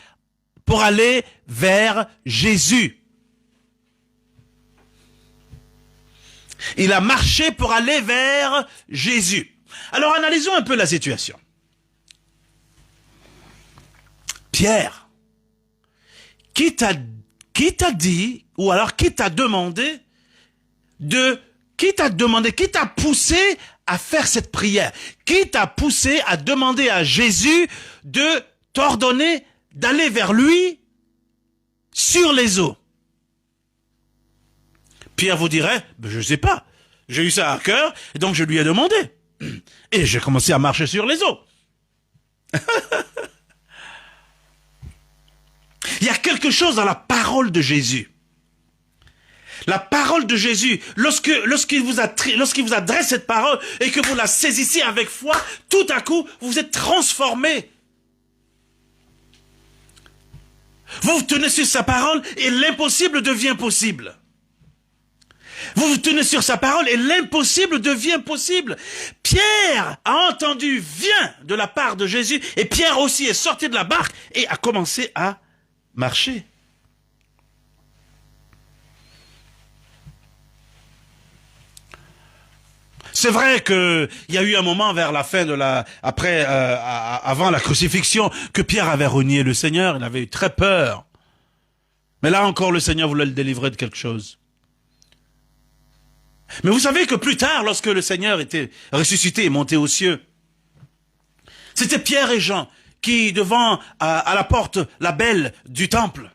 pour aller vers Jésus. Il a marché pour aller vers Jésus. Alors analysons un peu la situation. Pierre, qui t'a dit, ou alors qui t'a demandé, qui t'a poussé à faire cette prière? Qui t'a poussé à demander à Jésus de t'ordonner d'aller vers lui sur les eaux? Pierre vous dirait, je ne sais pas, j'ai eu ça à cœur, et donc je lui ai demandé. Et j'ai commencé à marcher sur les eaux. Il y a quelque chose dans la parole de Jésus. La parole de Jésus, lorsqu'il vous adresse cette parole et que vous la saisissez avec foi, tout à coup, vous êtes transformé. Vous vous tenez sur sa parole et l'impossible devient possible. Vous vous tenez sur sa parole et l'impossible devient possible. Pierre a entendu « viens » de la part de Jésus et Pierre aussi est sorti de la barque et a commencé à marcher. C'est vrai que il y a eu un moment vers la fin de avant la crucifixion, que Pierre avait renié le Seigneur, il avait eu très peur. Mais là encore, le Seigneur voulait le délivrer de quelque chose. Mais vous savez que plus tard, lorsque le Seigneur était ressuscité et monté aux cieux, c'était Pierre et Jean qui, devant à la porte, la belle du temple,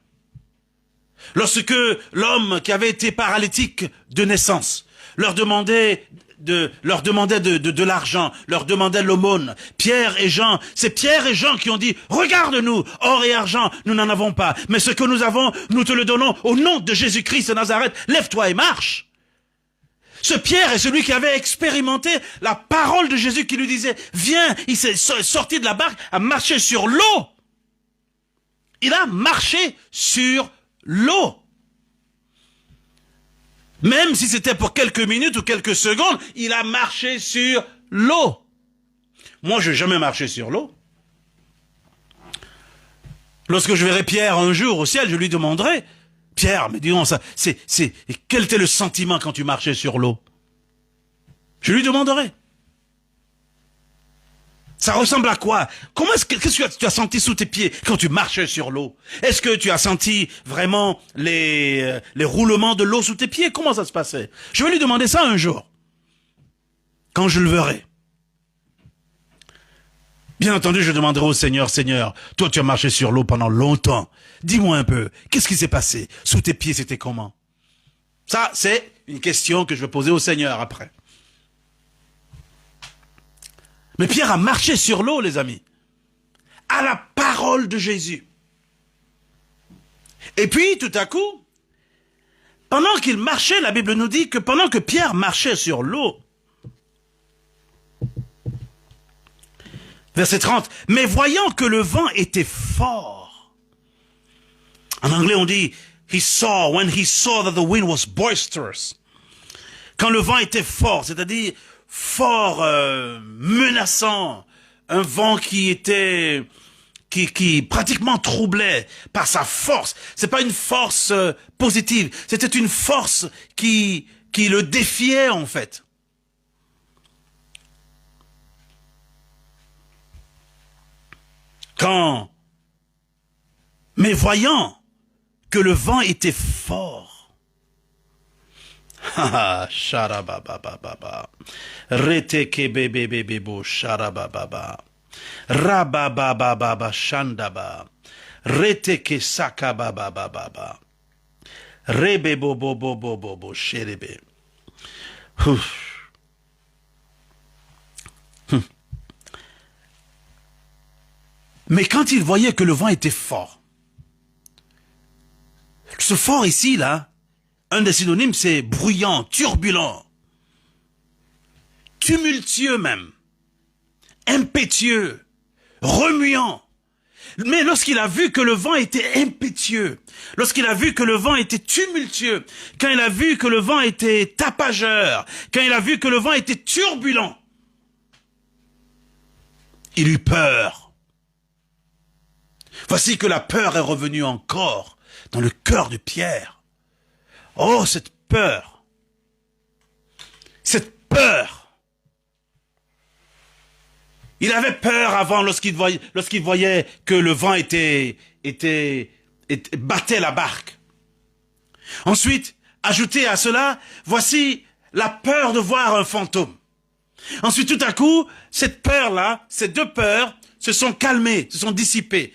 lorsque l'homme qui avait été paralytique de naissance leur demandait de l'argent, leur demandait l'aumône. Pierre et Jean, c'est Pierre et Jean qui ont dit, regarde-nous, or et argent, nous n'en avons pas, mais ce que nous avons, nous te le donnons au nom de Jésus-Christ de Nazareth, lève-toi et marche. Ce Pierre est celui qui avait expérimenté la parole de Jésus qui lui disait, viens, il s'est sorti de la barque, a marché sur l'eau. Il a marché sur l'eau. Même si c'était pour quelques minutes ou quelques secondes, il a marché sur l'eau. Moi, je n'ai jamais marché sur l'eau. Lorsque je verrai Pierre un jour au ciel, je lui demanderai, Pierre, mais dis-donc, quel était le sentiment quand tu marchais sur l'eau? Je lui demanderai. Ça ressemble à quoi? Qu'est-ce que tu as senti sous tes pieds quand tu marchais sur l'eau? Est-ce que tu as senti vraiment les roulements de l'eau sous tes pieds? Comment ça se passait? Je vais lui demander ça un jour, quand je le verrai. Bien entendu, je demanderai au Seigneur, Seigneur, toi tu as marché sur l'eau pendant longtemps. Dis-moi un peu, qu'est-ce qui s'est passé? Sous tes pieds, c'était comment? Ça, c'est une question que je vais poser au Seigneur après. Mais Pierre a marché sur l'eau, les amis, à la parole de Jésus. Et puis, tout à coup, pendant qu'il marchait, la Bible nous dit que pendant que Pierre marchait sur l'eau, verset 30, mais voyant que le vent était fort, en anglais on dit, when he saw that the wind was boisterous, quand le vent était fort, c'est-à-dire fort, menaçant, un vent qui pratiquement troublait par sa force. C'est pas une force positive, c'était une force qui le défiait en fait. Mais voyant que le vent était fort, Ha, sharababababa. Reteke bebebebebo, sharabababa. Rababababa, shandaba. Reteke sakababababa. Rebebobobobobo, sherebe. Ouf. Mais quand il voyait que le vent était fort, ce fort ici, là, un des synonymes, c'est bruyant, turbulent, tumultueux même, impétueux, remuant. Mais lorsqu'il a vu que le vent était impétueux, lorsqu'il a vu que le vent était tumultueux, quand il a vu que le vent était tapageur, quand il a vu que le vent était turbulent, il eut peur. Voici que la peur est revenue encore dans le cœur de Pierre. Oh, cette peur! Cette peur! Il avait peur avant lorsqu'il voyait que le vent battait la barque. Ensuite, ajouté à cela, voici la peur de voir un fantôme. Ensuite, tout à coup, cette peur-là, ces deux peurs se sont calmées, se sont dissipées.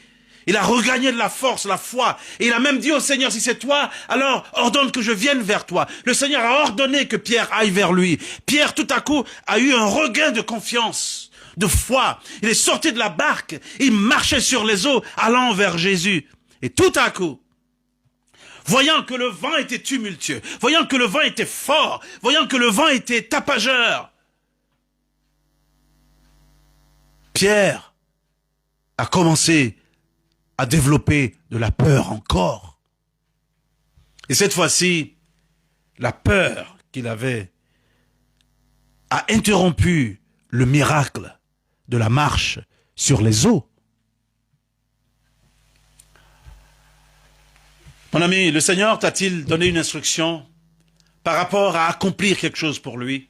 Il a regagné de la force, la foi. Et il a même dit au Seigneur, si c'est toi, alors ordonne que je vienne vers toi. Le Seigneur a ordonné que Pierre aille vers lui. Pierre, tout à coup, a eu un regain de confiance, de foi. Il est sorti de la barque. Il marchait sur les eaux, allant vers Jésus. Et tout à coup, voyant que le vent était tumultueux, voyant que le vent était fort, voyant que le vent était tapageur, Pierre a commencé à développer de la peur encore. Et cette fois-ci, la peur qu'il avait a interrompu le miracle de la marche sur les eaux. Mon ami, le Seigneur t'a-t-il donné une instruction par rapport à accomplir quelque chose pour lui?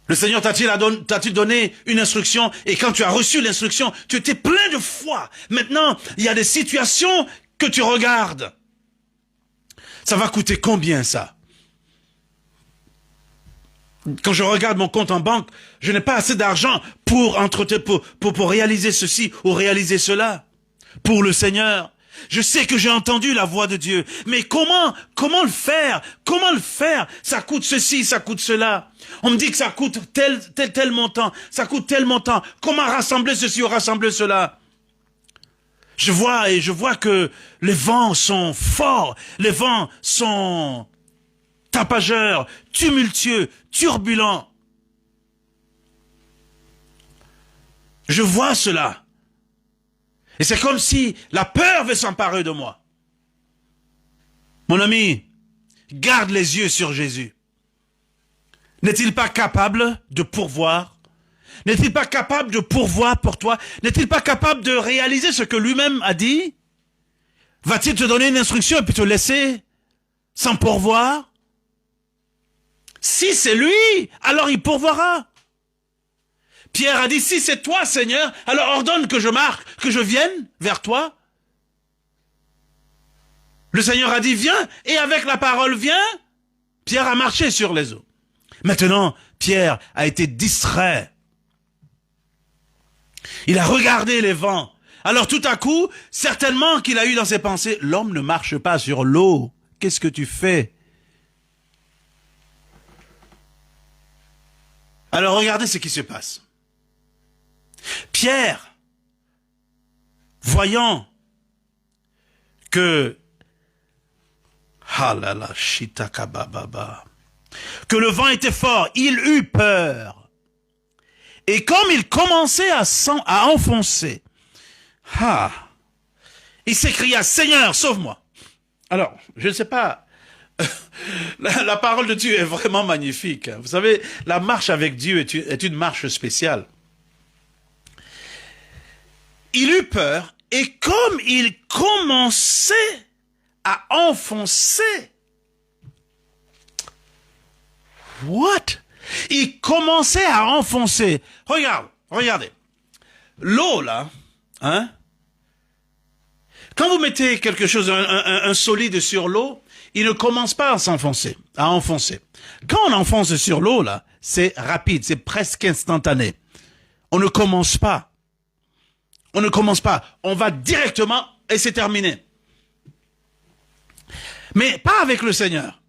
Le Seigneur t'a-t-il donné une instruction et quand tu as reçu l'instruction, tu étais plein de foi. Maintenant, il y a des situations que tu regardes. Ça va coûter combien ça? Quand je regarde mon compte en banque, je n'ai pas assez d'argent pour réaliser ceci ou réaliser cela. Pour le Seigneur. Je sais que j'ai entendu la voix de Dieu, mais comment le faire? Comment le faire? Ça coûte ceci, ça coûte cela. On me dit que ça coûte tel montant, ça coûte tel montant. Comment rassembler ceci ou rassembler cela? Je vois que les vents sont forts, les vents sont tapageurs, tumultueux, turbulents. Je vois cela. Et c'est comme si la peur veut s'emparer de moi. Mon ami, garde les yeux sur Jésus. N'est-il pas capable de pourvoir? N'est-il pas capable de pourvoir pour toi? N'est-il pas capable de réaliser ce que lui-même a dit? Va-t-il te donner une instruction et puis te laisser sans pourvoir? Si c'est lui, alors il pourvoira. Pierre a dit, si c'est toi, Seigneur, alors ordonne que je marche, que je vienne vers toi. Le Seigneur a dit, viens, et avec la parole, viens. Pierre a marché sur les eaux. Maintenant, Pierre a été distrait. Il a regardé les vents. Alors tout à coup, certainement qu'il a eu dans ses pensées, l'homme ne marche pas sur l'eau. Qu'est-ce que tu fais? Alors regardez ce qui se passe. Pierre, voyant que que le vent était fort, il eut peur. Et comme il commençait à enfoncer, il s'écria, Seigneur, sauve-moi. Alors, je ne sais pas, la parole de Dieu est vraiment magnifique. Vous savez, la marche avec Dieu est une marche spéciale. Il eut peur, et comme il commençait à enfoncer, il commençait à enfoncer. Regardez. L'eau, là, quand vous mettez quelque chose, un solide sur l'eau, il ne commence pas à s'enfoncer, à enfoncer. Quand on enfonce sur l'eau, là, c'est rapide, c'est presque instantané. On ne commence pas. On ne commence pas. On va directement et c'est terminé. Mais pas avec le Seigneur.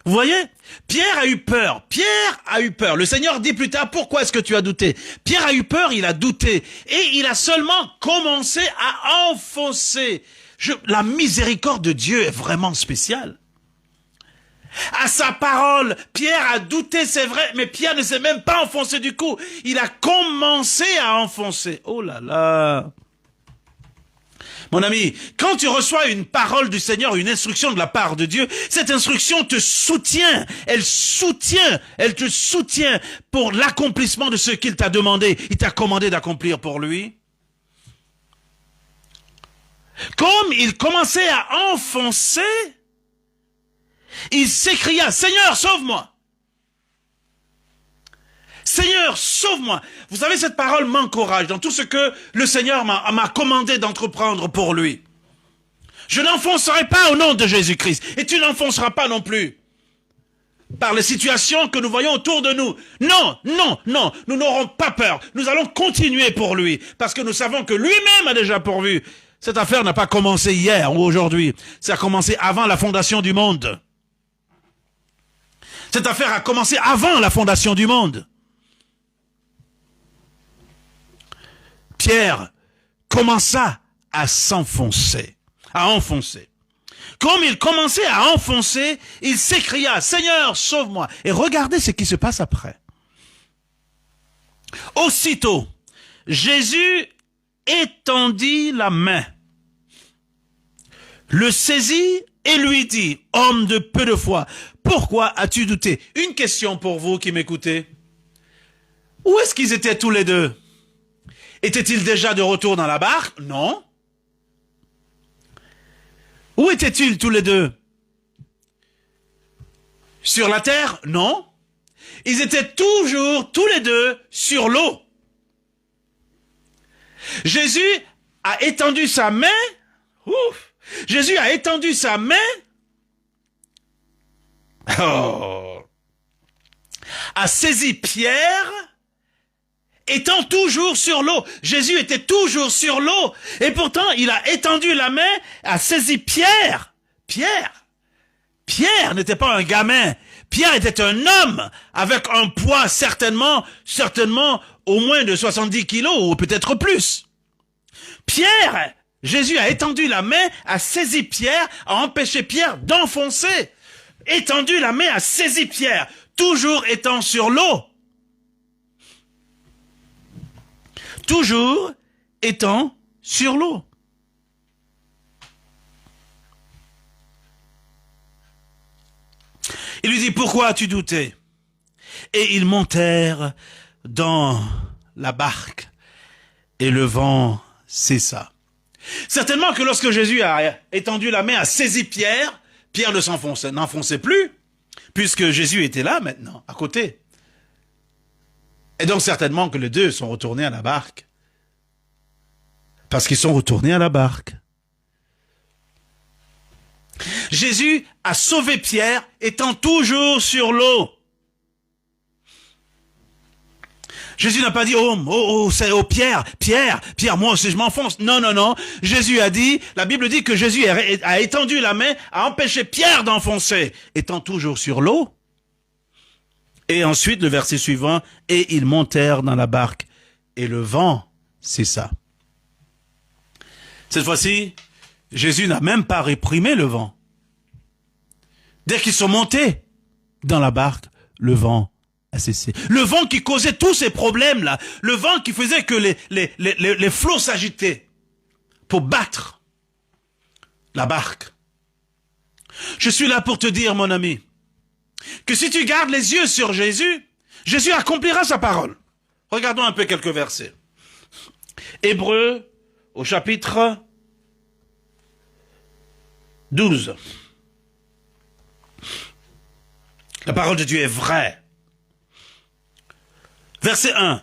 Vous voyez? Pierre a eu peur. Pierre a eu peur. Le Seigneur dit plus tard, pourquoi est-ce que tu as douté? Pierre a eu peur, il a douté. Et il a seulement commencé à enfoncer. La miséricorde de Dieu est vraiment spéciale. À sa parole, Pierre a douté, c'est vrai, mais Pierre ne s'est même pas enfoncé du coup. Il a commencé à enfoncer. Oh là là. Mon ami, quand tu reçois une parole du Seigneur, une instruction de la part de Dieu, cette instruction te soutient. Elle te soutient pour l'accomplissement de ce qu'il t'a demandé. Il t'a commandé d'accomplir pour lui. Comme il commençait à enfoncer, il s'écria, Seigneur, sauve-moi. Seigneur, sauve-moi. Vous savez, cette parole m'encourage dans tout ce que le Seigneur m'a commandé d'entreprendre pour lui. Je n'enfoncerai pas au nom de Jésus-Christ. Et tu n'enfonceras pas non plus. Par les situations que nous voyons autour de nous. Non, non, non. Nous n'aurons pas peur. Nous allons continuer pour lui. Parce que nous savons que lui-même a déjà pourvu. Cette affaire n'a pas commencé hier ou aujourd'hui. Ça a commencé avant la fondation du monde. Cette affaire a commencé avant la fondation du monde. Pierre commença à s'enfoncer, à enfoncer. Comme il commençait à enfoncer, il s'écria, Seigneur, sauve-moi. Et regardez ce qui se passe après. Aussitôt, Jésus étendit la main, le saisit et lui dit, homme de peu de foi, pourquoi as-tu douté? Une question pour vous qui m'écoutez. Où est-ce qu'ils étaient tous les deux? Étaient-ils déjà de retour dans la barque? Non. Où étaient-ils tous les deux? Sur la terre? Non. Ils étaient toujours, tous les deux, sur l'eau. Jésus a étendu sa main. Jésus a étendu sa main. A saisi Pierre, étant toujours sur l'eau. Jésus était toujours sur l'eau. Et pourtant, il a étendu la main, a saisi Pierre. Pierre n'était pas un gamin. Pierre était un homme avec un poids certainement au moins de 70 kilos ou peut-être plus. Jésus a étendu la main, a saisi Pierre, a empêché Pierre d'enfoncer. Étendu la main, a saisi Pierre, toujours étant sur l'eau. Toujours étant sur l'eau. Il lui dit, pourquoi as-tu douté? Et ils montèrent dans la barque et le vent cessa. Certainement que lorsque Jésus a étendu la main, a saisi Pierre, Pierre ne n'enfonçait plus, puisque Jésus était là maintenant, à côté. Et donc certainement que les deux sont retournés à la barque. Parce qu'ils sont retournés à la barque. Jésus a sauvé Pierre étant toujours sur l'eau. Jésus n'a pas dit, Pierre, moi aussi je m'enfonce. Non, non, non. Jésus a dit, la Bible dit que Jésus a étendu la main, a empêché Pierre d'enfoncer, étant toujours sur l'eau. Et ensuite, le verset suivant, et ils montèrent dans la barque, et le vent cessa. Cette fois-ci, Jésus n'a même pas réprimé le vent. Dès qu'ils sont montés dans la barque, le vent a cessé. Le vent qui causait tous ces problèmes-là, le vent qui faisait que les flots s'agitaient pour battre la barque. Je suis là pour te dire, mon ami, que si tu gardes les yeux sur Jésus, Jésus accomplira sa parole. Regardons un peu quelques versets. Hébreux, au chapitre 12. La parole de Dieu est vraie. Verset 1.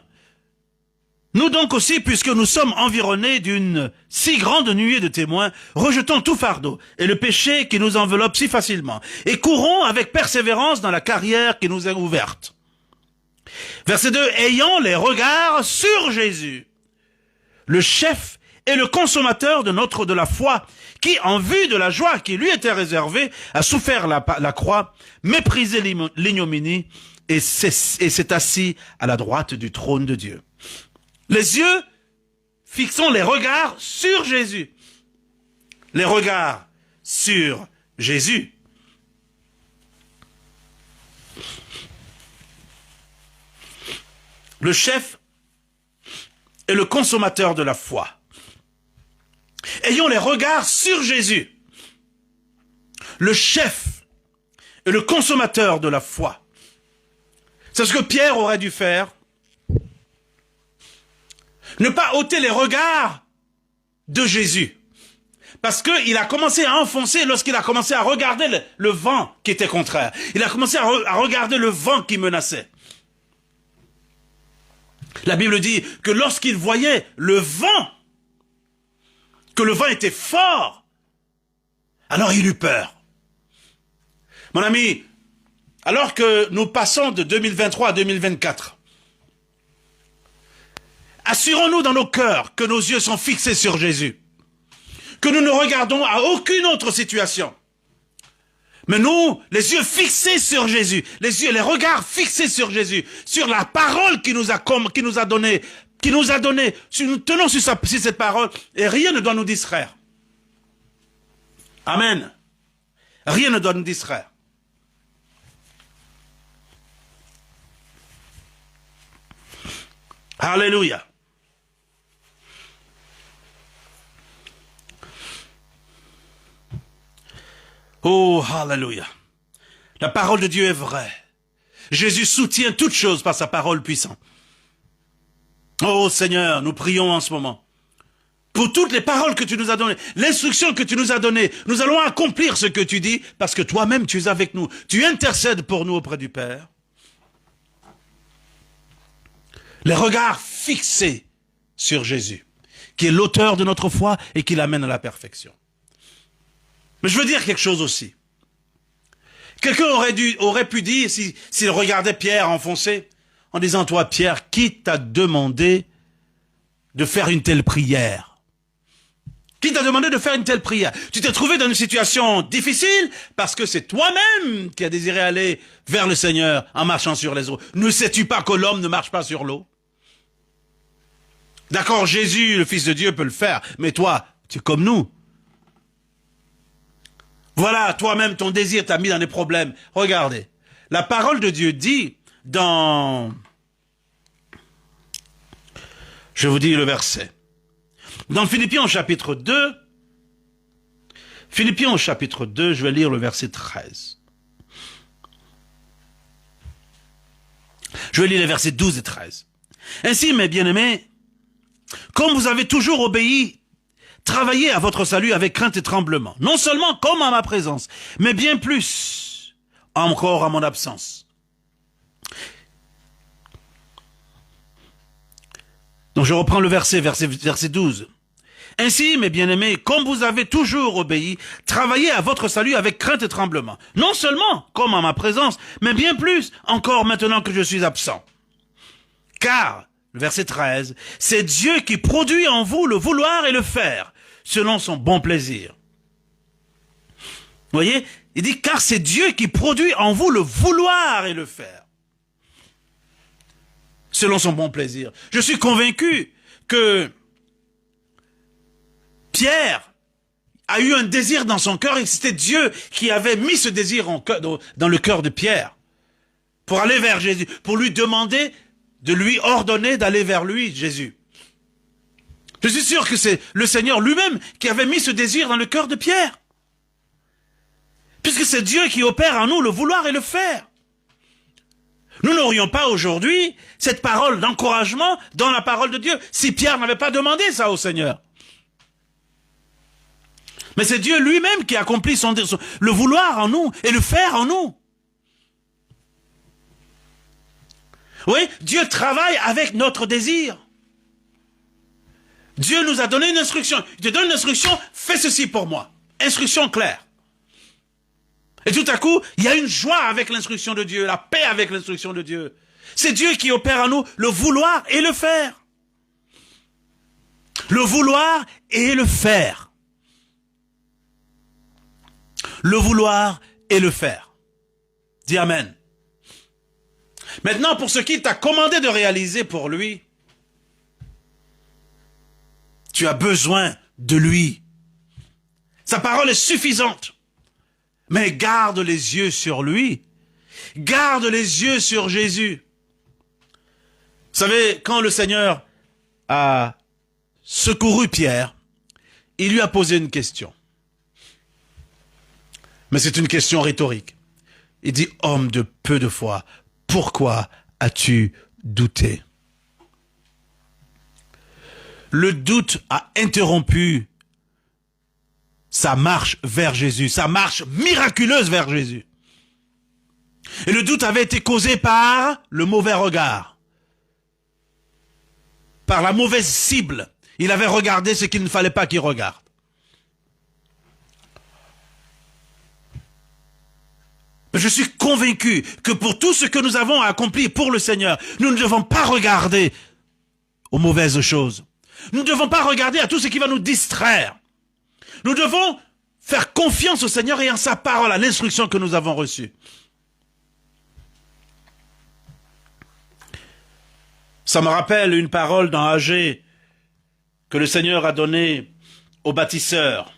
Nous donc aussi, puisque nous sommes environnés d'une si grande nuée de témoins, rejetons tout fardeau et le péché qui nous enveloppe si facilement, et courons avec persévérance dans la carrière qui nous est ouverte. Verset 2, ayant les regards sur Jésus, le chef et le consommateur de la foi, qui, en vue de la joie qui lui était réservée, a souffert la croix, méprisé l'ignominie, et s'est assis à la droite du trône de Dieu. Les yeux, fixons les regards sur Jésus. Les regards sur Jésus. Le chef est le consommateur de la foi. Ayons les regards sur Jésus. Le chef est le consommateur de la foi. C'est ce que Pierre aurait dû faire. Ne pas ôter les regards de Jésus. Parce qu'il a commencé à enfoncer lorsqu'il a commencé à regarder le vent qui était contraire. Il a commencé à regarder le vent qui menaçait. La Bible dit que lorsqu'il voyait le vent, que le vent était fort, alors il eut peur. Mon ami, alors que nous passons de 2023 à 2024, assurons-nous dans nos cœurs que nos yeux sont fixés sur Jésus, que nous ne regardons à aucune autre situation. Mais nous, les yeux fixés sur Jésus, les regards fixés sur Jésus, sur la parole qui nous a donné, si nous tenons sur cette parole, et rien ne doit nous distraire. Amen. Rien ne doit nous distraire. Alléluia. Oh, alléluia. La parole de Dieu est vraie. Jésus soutient toutes choses par sa parole puissante. Oh Seigneur, nous prions en ce moment. Pour toutes les paroles que tu nous as données, l'instruction que tu nous as donnée, nous allons accomplir ce que tu dis, parce que toi-même tu es avec nous. Tu intercèdes pour nous auprès du Père. Les regards fixés sur Jésus, qui est l'auteur de notre foi et qui l'amène à la perfection. Mais je veux dire quelque chose aussi. Quelqu'un aurait pu dire, s'il regardait Pierre enfoncé, en disant, toi Pierre, qui t'a demandé de faire une telle prière? Qui t'a demandé de faire une telle prière? Tu t'es trouvé dans une situation difficile parce que c'est toi-même qui as désiré aller vers le Seigneur en marchant sur les eaux. Ne sais-tu pas que l'homme ne marche pas sur l'eau? D'accord, Jésus, le Fils de Dieu, peut le faire, mais toi, tu es comme nous. Voilà, toi-même, ton désir t'a mis dans des problèmes. Regardez, la parole de Dieu dit dans... Je vous dis le verset. Dans Philippiens au chapitre 2, je vais lire le verset 13. Je vais lire les versets 12 et 13. Ainsi, mes bien-aimés, comme vous avez toujours obéi, travaillez à votre salut avec crainte et tremblement, non seulement comme à ma présence, mais bien plus encore à mon absence. Donc je reprends le verset 12. Ainsi, mes bien-aimés, comme vous avez toujours obéi, travaillez à votre salut avec crainte et tremblement, non seulement comme à ma présence, mais bien plus encore maintenant que je suis absent. Car, le verset 13, c'est Dieu qui produit en vous le vouloir et le faire, selon son bon plaisir. Vous voyez, il dit, car c'est Dieu qui produit en vous le vouloir et le faire, selon son bon plaisir. Je suis convaincu que Pierre a eu un désir dans son cœur et c'était Dieu qui avait mis ce désir dans le cœur de Pierre pour aller vers Jésus, pour lui demander de lui ordonner d'aller vers lui, Jésus. Je suis sûr que c'est le Seigneur lui-même qui avait mis ce désir dans le cœur de Pierre. Puisque c'est Dieu qui opère en nous le vouloir et le faire. Nous n'aurions pas aujourd'hui cette parole d'encouragement dans la parole de Dieu si Pierre n'avait pas demandé ça au Seigneur. Mais c'est Dieu lui-même qui accomplit le vouloir en nous et le faire en nous. Oui, Dieu travaille avec notre désir. Dieu nous a donné une instruction. Il te donne une instruction, fais ceci pour moi. Instruction claire. Et tout à coup, il y a une joie avec l'instruction de Dieu, la paix avec l'instruction de Dieu. C'est Dieu qui opère en nous le vouloir et le faire. Le vouloir et le faire. Le vouloir et le faire. Dis Amen. Maintenant, pour ce qu'il t'a commandé de réaliser pour lui, tu as besoin de lui. Sa parole est suffisante. Mais garde les yeux sur lui. Garde les yeux sur Jésus. Vous savez, quand le Seigneur a secouru Pierre, il lui a posé une question. Mais c'est une question rhétorique. Il dit, homme de peu de foi, pourquoi as-tu douté? Le doute a interrompu sa marche vers Jésus, sa marche miraculeuse vers Jésus. Et le doute avait été causé par le mauvais regard, par la mauvaise cible. Il avait regardé ce qu'il ne fallait pas qu'il regarde. Je suis convaincu que pour tout ce que nous avons accompli pour le Seigneur, nous ne devons pas regarder aux mauvaises choses. Nous ne devons pas regarder à tout ce qui va nous distraire. Nous devons faire confiance au Seigneur et en sa parole, à l'instruction que nous avons reçue. Ça me rappelle une parole dans Agé que le Seigneur a donnée aux bâtisseurs.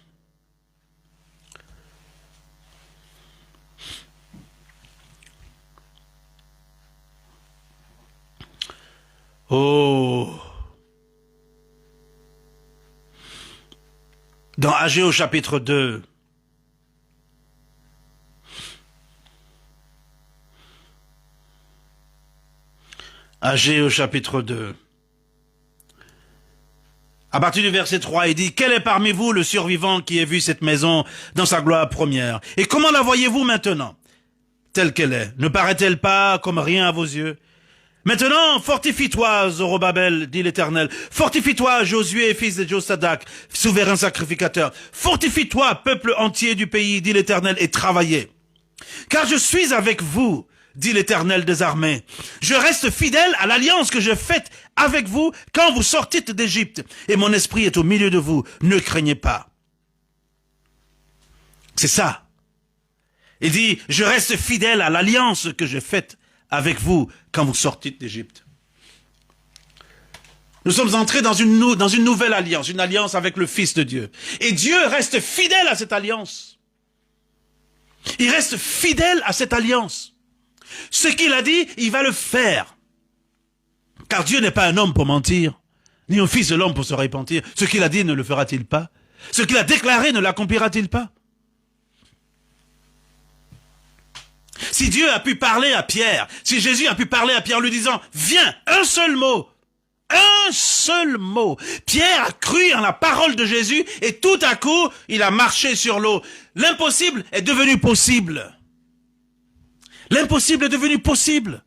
Oh! Dans Agé au chapitre 2, Agé au chapitre 2, à partir du verset 3, il dit, « Quel est parmi vous le survivant qui ait vu cette maison dans sa gloire première? Et comment la voyez-vous maintenant, telle qu'elle est? Ne paraît-elle pas comme rien à vos yeux? Maintenant, fortifie-toi, Zorobabel, dit l'Éternel. Fortifie-toi, Josué, fils de Josadak, souverain sacrificateur. Fortifie-toi, peuple entier du pays, dit l'Éternel, et travaillez. Car je suis avec vous, dit l'Éternel des armées. Je reste fidèle à l'alliance que j'ai faite avec vous quand vous sortîtes d'Égypte. Et mon esprit est au milieu de vous. Ne craignez pas. C'est ça. Il dit, je reste fidèle à l'alliance que j'ai faite avec vous quand vous sortez d'Égypte. Nous sommes entrés dans une nouvelle alliance, une alliance avec le Fils de Dieu. Et Dieu reste fidèle à cette alliance. Il reste fidèle à cette alliance. Ce qu'il a dit, il va le faire. Car Dieu n'est pas un homme pour mentir, ni un fils de l'homme pour se repentir. Ce qu'il a dit ne le fera-t-il pas? Ce qu'il a déclaré ne l'accomplira-t-il pas? Si Dieu a pu parler à Pierre, si Jésus a pu parler à Pierre en lui disant, viens, un seul mot, Pierre a cru en la parole de Jésus et tout à coup, il a marché sur l'eau. L'impossible est devenu possible. L'impossible est devenu possible.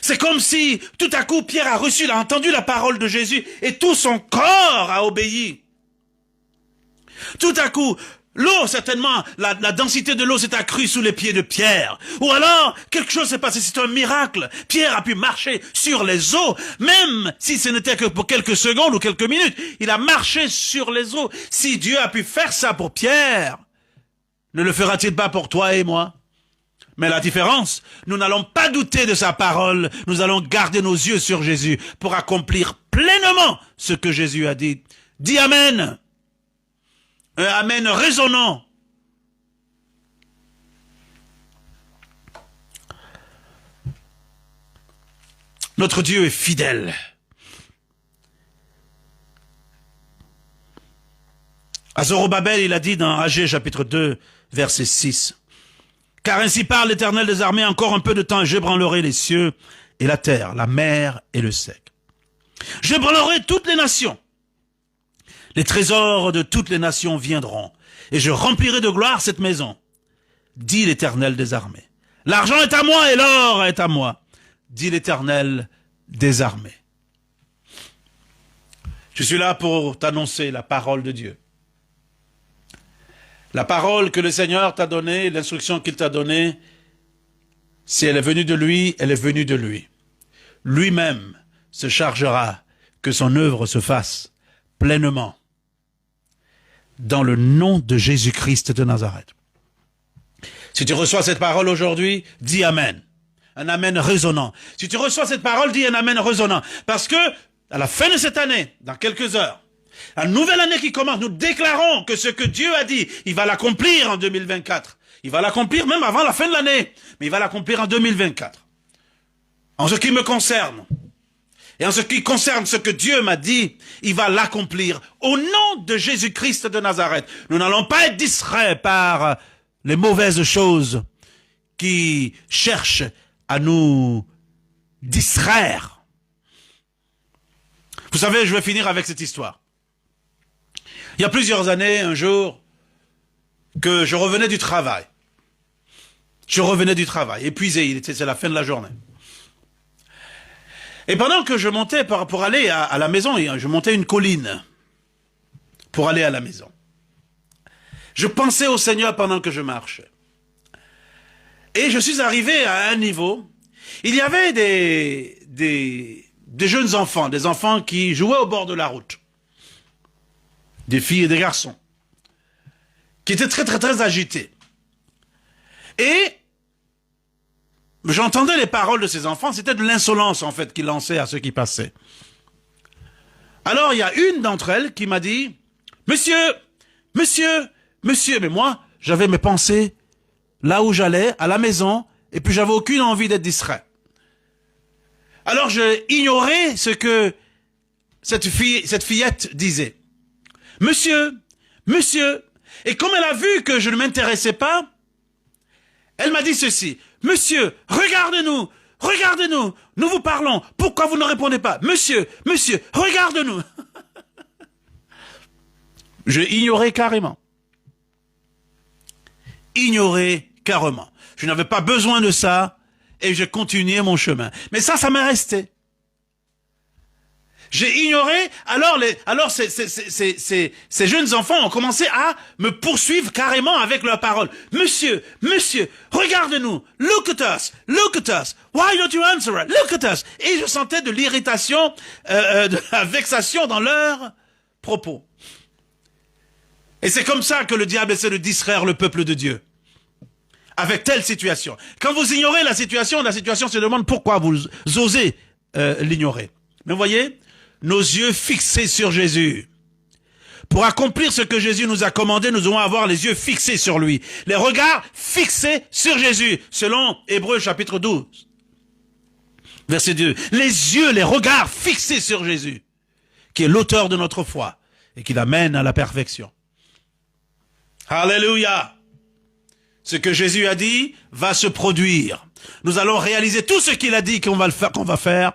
C'est comme si tout à coup Pierre a entendu la parole de Jésus et tout son corps a obéi. Tout à coup, l'eau, certainement, la densité de l'eau s'est accrue sous les pieds de Pierre. Ou alors, quelque chose s'est passé, c'est un miracle. Pierre a pu marcher sur les eaux, même si ce n'était que pour quelques secondes ou quelques minutes. Il a marché sur les eaux. Si Dieu a pu faire ça pour Pierre, ne le fera-t-il pas pour toi et moi? Mais la différence, nous n'allons pas douter de sa parole, nous allons garder nos yeux sur Jésus pour accomplir pleinement ce que Jésus a dit. Dis Amen. Un Amen résonnant. Notre Dieu est fidèle. À Zorobabel, il a dit dans Agé chapitre 2, verset 6. Car ainsi parle l'Éternel des armées, encore un peu de temps, j'ébranlerai les cieux et la terre, la mer et le sec. J'ébranlerai toutes les nations. Les trésors de toutes les nations viendront, et je remplirai de gloire cette maison, dit l'Éternel des armées. L'argent est à moi et l'or est à moi, dit l'Éternel des armées. Je suis là pour t'annoncer la parole de Dieu. La parole que le Seigneur t'a donnée, l'instruction qu'il t'a donnée, si elle est venue de lui, elle est venue de lui. Lui-même se chargera que son œuvre se fasse pleinement dans le nom de Jésus-Christ de Nazareth. Si tu reçois cette parole aujourd'hui, dis Amen. Un Amen résonnant. Si tu reçois cette parole, dis un Amen résonnant. Parce que, à la fin de cette année, dans quelques heures, la nouvelle année qui commence, nous déclarons que ce que Dieu a dit, il va l'accomplir en 2024. Il va l'accomplir même avant la fin de l'année, mais il va l'accomplir en 2024. En ce qui me concerne, et en ce qui concerne ce que Dieu m'a dit, il va l'accomplir au nom de Jésus-Christ de Nazareth. Nous n'allons pas être distraits par les mauvaises choses qui cherchent à nous distraire. Vous savez, je vais finir avec cette histoire. Il y a plusieurs années, un jour, que je revenais du travail. Je revenais du travail, épuisé, c'est la fin de la journée. Et pendant que je montais pour aller à la maison, je montais une colline pour aller à la maison. Je pensais au Seigneur pendant que je marchais. Et je suis arrivé à un niveau, il y avait des jeunes enfants, des enfants qui jouaient au bord de la route. Des filles et des garçons, qui étaient très très très agités. Et j'entendais les paroles de ces enfants, c'était de l'insolence en fait qu'ils lançaient à ceux qui passaient. Alors il y a une d'entre elles qui m'a dit, Monsieur, mais moi, j'avais mes pensées là où j'allais, à la maison, et puis j'avais aucune envie d'être distrait. Alors j'ai ignoré ce que cette fillette disait. Monsieur, et comme elle a vu que je ne m'intéressais pas, elle m'a dit ceci, Monsieur, regardez-nous, nous vous parlons, pourquoi vous ne répondez pas? Monsieur, regardez-nous. J'ai ignoré carrément. Je n'avais pas besoin de ça, et je continuais mon chemin. Mais ça m'est resté. J'ai ignoré, alors ces jeunes enfants ont commencé à me poursuivre carrément avec leurs paroles. Monsieur, regarde-nous, look at us, why don't you answer it, look at us. Et je sentais de l'irritation, de la vexation dans leurs propos. Et c'est comme ça que le diable essaie de distraire le peuple de Dieu. Avec telle situation. Quand vous ignorez la situation se demande pourquoi vous osez l'ignorer. Mais vous voyez, nos yeux fixés sur Jésus. Pour accomplir ce que Jésus nous a commandé, nous devons avoir les yeux fixés sur lui. Les regards fixés sur Jésus, selon Hébreux chapitre 12. Verset 2. Les regards fixés sur Jésus, qui est l'auteur de notre foi et qui l'amène à la perfection. Alléluia. Ce que Jésus a dit va se produire. Nous allons réaliser tout ce qu'il a dit qu'on va faire.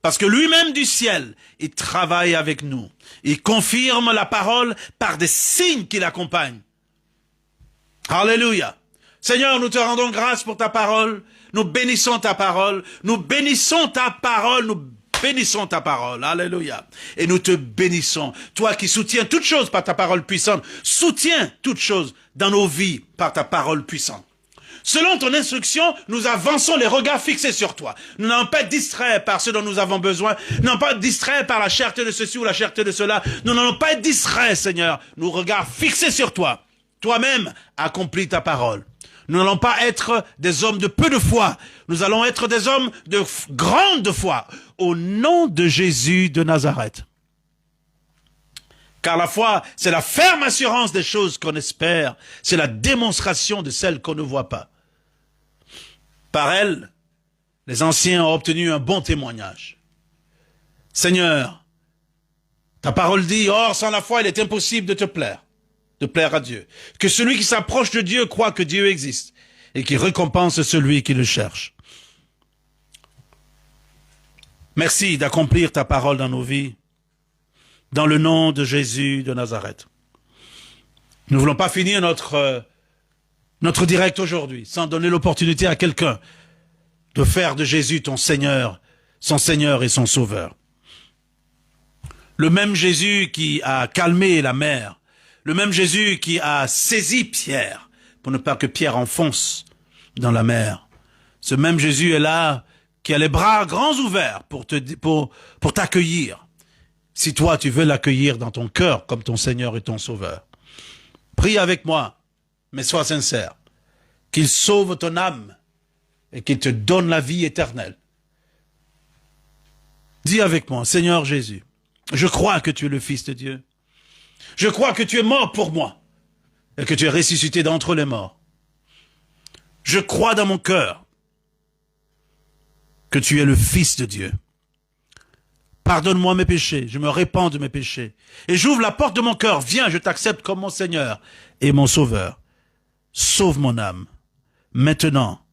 Parce que lui-même du ciel, il travaille avec nous. Il confirme la parole par des signes qui l'accompagnent. Alléluia. Seigneur, nous te rendons grâce pour ta parole. Nous bénissons ta parole. Nous bénissons ta parole. Nous bénissons ta parole. Alléluia. Et nous te bénissons. Toi qui soutiens toutes choses par ta parole puissante, soutiens toutes choses dans nos vies par ta parole puissante. Selon ton instruction, nous avançons les regards fixés sur toi. Nous n'allons pas être distraits par ce dont nous avons besoin. Nous n'allons pas être distraits par la cherté de ceci ou la cherté de cela. Nous n'allons pas être distraits, Seigneur. Nous regards fixés sur toi. Toi-même, accomplis ta parole. Nous n'allons pas être des hommes de peu de foi. Nous allons être des hommes de grande foi. Au nom de Jésus de Nazareth. Car la foi, c'est la ferme assurance des choses qu'on espère. C'est la démonstration de celles qu'on ne voit pas. Par elle, les anciens ont obtenu un bon témoignage. Seigneur, ta parole dit, or sans la foi, il est impossible de plaire à Dieu. Que celui qui s'approche de Dieu croit que Dieu existe et qui récompense celui qui le cherche. Merci d'accomplir ta parole dans nos vies. Dans le nom de Jésus de Nazareth. Nous ne voulons pas finir notre direct aujourd'hui sans donner l'opportunité à quelqu'un de faire de Jésus ton Seigneur, son Seigneur et son Sauveur. Le même Jésus qui a calmé la mer, le même Jésus qui a saisi Pierre pour ne pas que Pierre enfonce dans la mer. Ce même Jésus est là, qui a les bras grands ouverts pour t'accueillir. Si toi, tu veux l'accueillir dans ton cœur comme ton Seigneur et ton Sauveur. Prie avec moi, mais sois sincère. Qu'il sauve ton âme et qu'il te donne la vie éternelle. Dis avec moi, Seigneur Jésus, je crois que tu es le Fils de Dieu. Je crois que tu es mort pour moi et que tu es ressuscité d'entre les morts. Je crois dans mon cœur que tu es le Fils de Dieu. Pardonne-moi mes péchés, je me répands de mes péchés. Et j'ouvre la porte de mon cœur, viens, je t'accepte comme mon Seigneur et mon Sauveur. Sauve mon âme. Maintenant,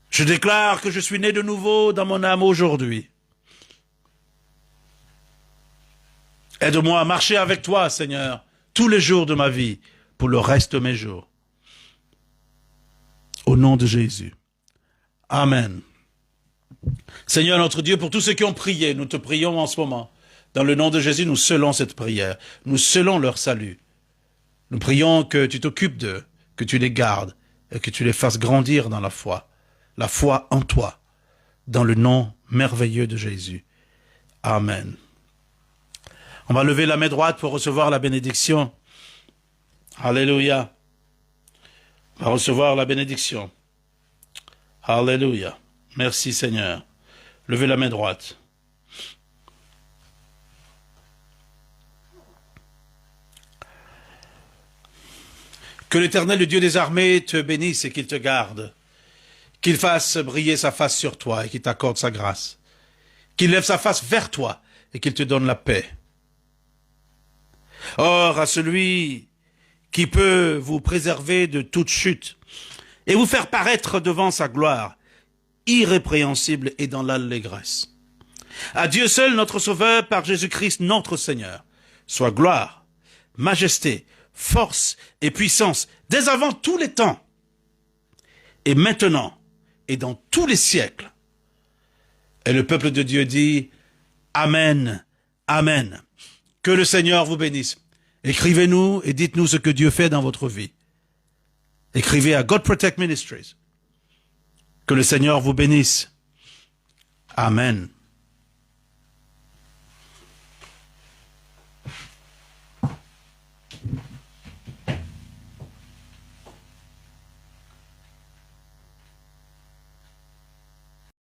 je déclare que je suis né de nouveau dans mon âme aujourd'hui. Aide-moi à marcher avec toi, Seigneur, tous les jours de ma vie, pour le reste de mes jours. Au nom de Jésus. Amen. Seigneur notre Dieu, pour tous ceux qui ont prié, nous te prions en ce moment. Dans le nom de Jésus, nous scellons cette prière. Nous scellons leur salut. Nous prions que tu t'occupes d'eux, que tu les gardes et que tu les fasses grandir dans la foi en toi, dans le nom merveilleux de Jésus. Amen. On va lever la main droite pour recevoir la bénédiction. Alléluia. On va recevoir la bénédiction. Alléluia. Merci Seigneur. Levez la main droite. Que l'Éternel, le Dieu des armées, te bénisse et qu'il te garde. Qu'il fasse briller sa face sur toi et qu'il t'accorde sa grâce. Qu'il lève sa face vers toi et qu'il te donne la paix. Or, à celui qui peut vous préserver de toute chute et vous faire paraître devant sa gloire, irrépréhensible et dans l'allégresse. À Dieu seul, notre Sauveur, par Jésus-Christ, notre Seigneur, soit gloire, majesté, force et puissance, dès avant tous les temps, et maintenant, et dans tous les siècles. Et le peuple de Dieu dit, Amen, Amen. Que le Seigneur vous bénisse. Écrivez-nous et dites-nous ce que Dieu fait dans votre vie. Écrivez à God Protect Ministries. Que le Seigneur vous bénisse. Amen.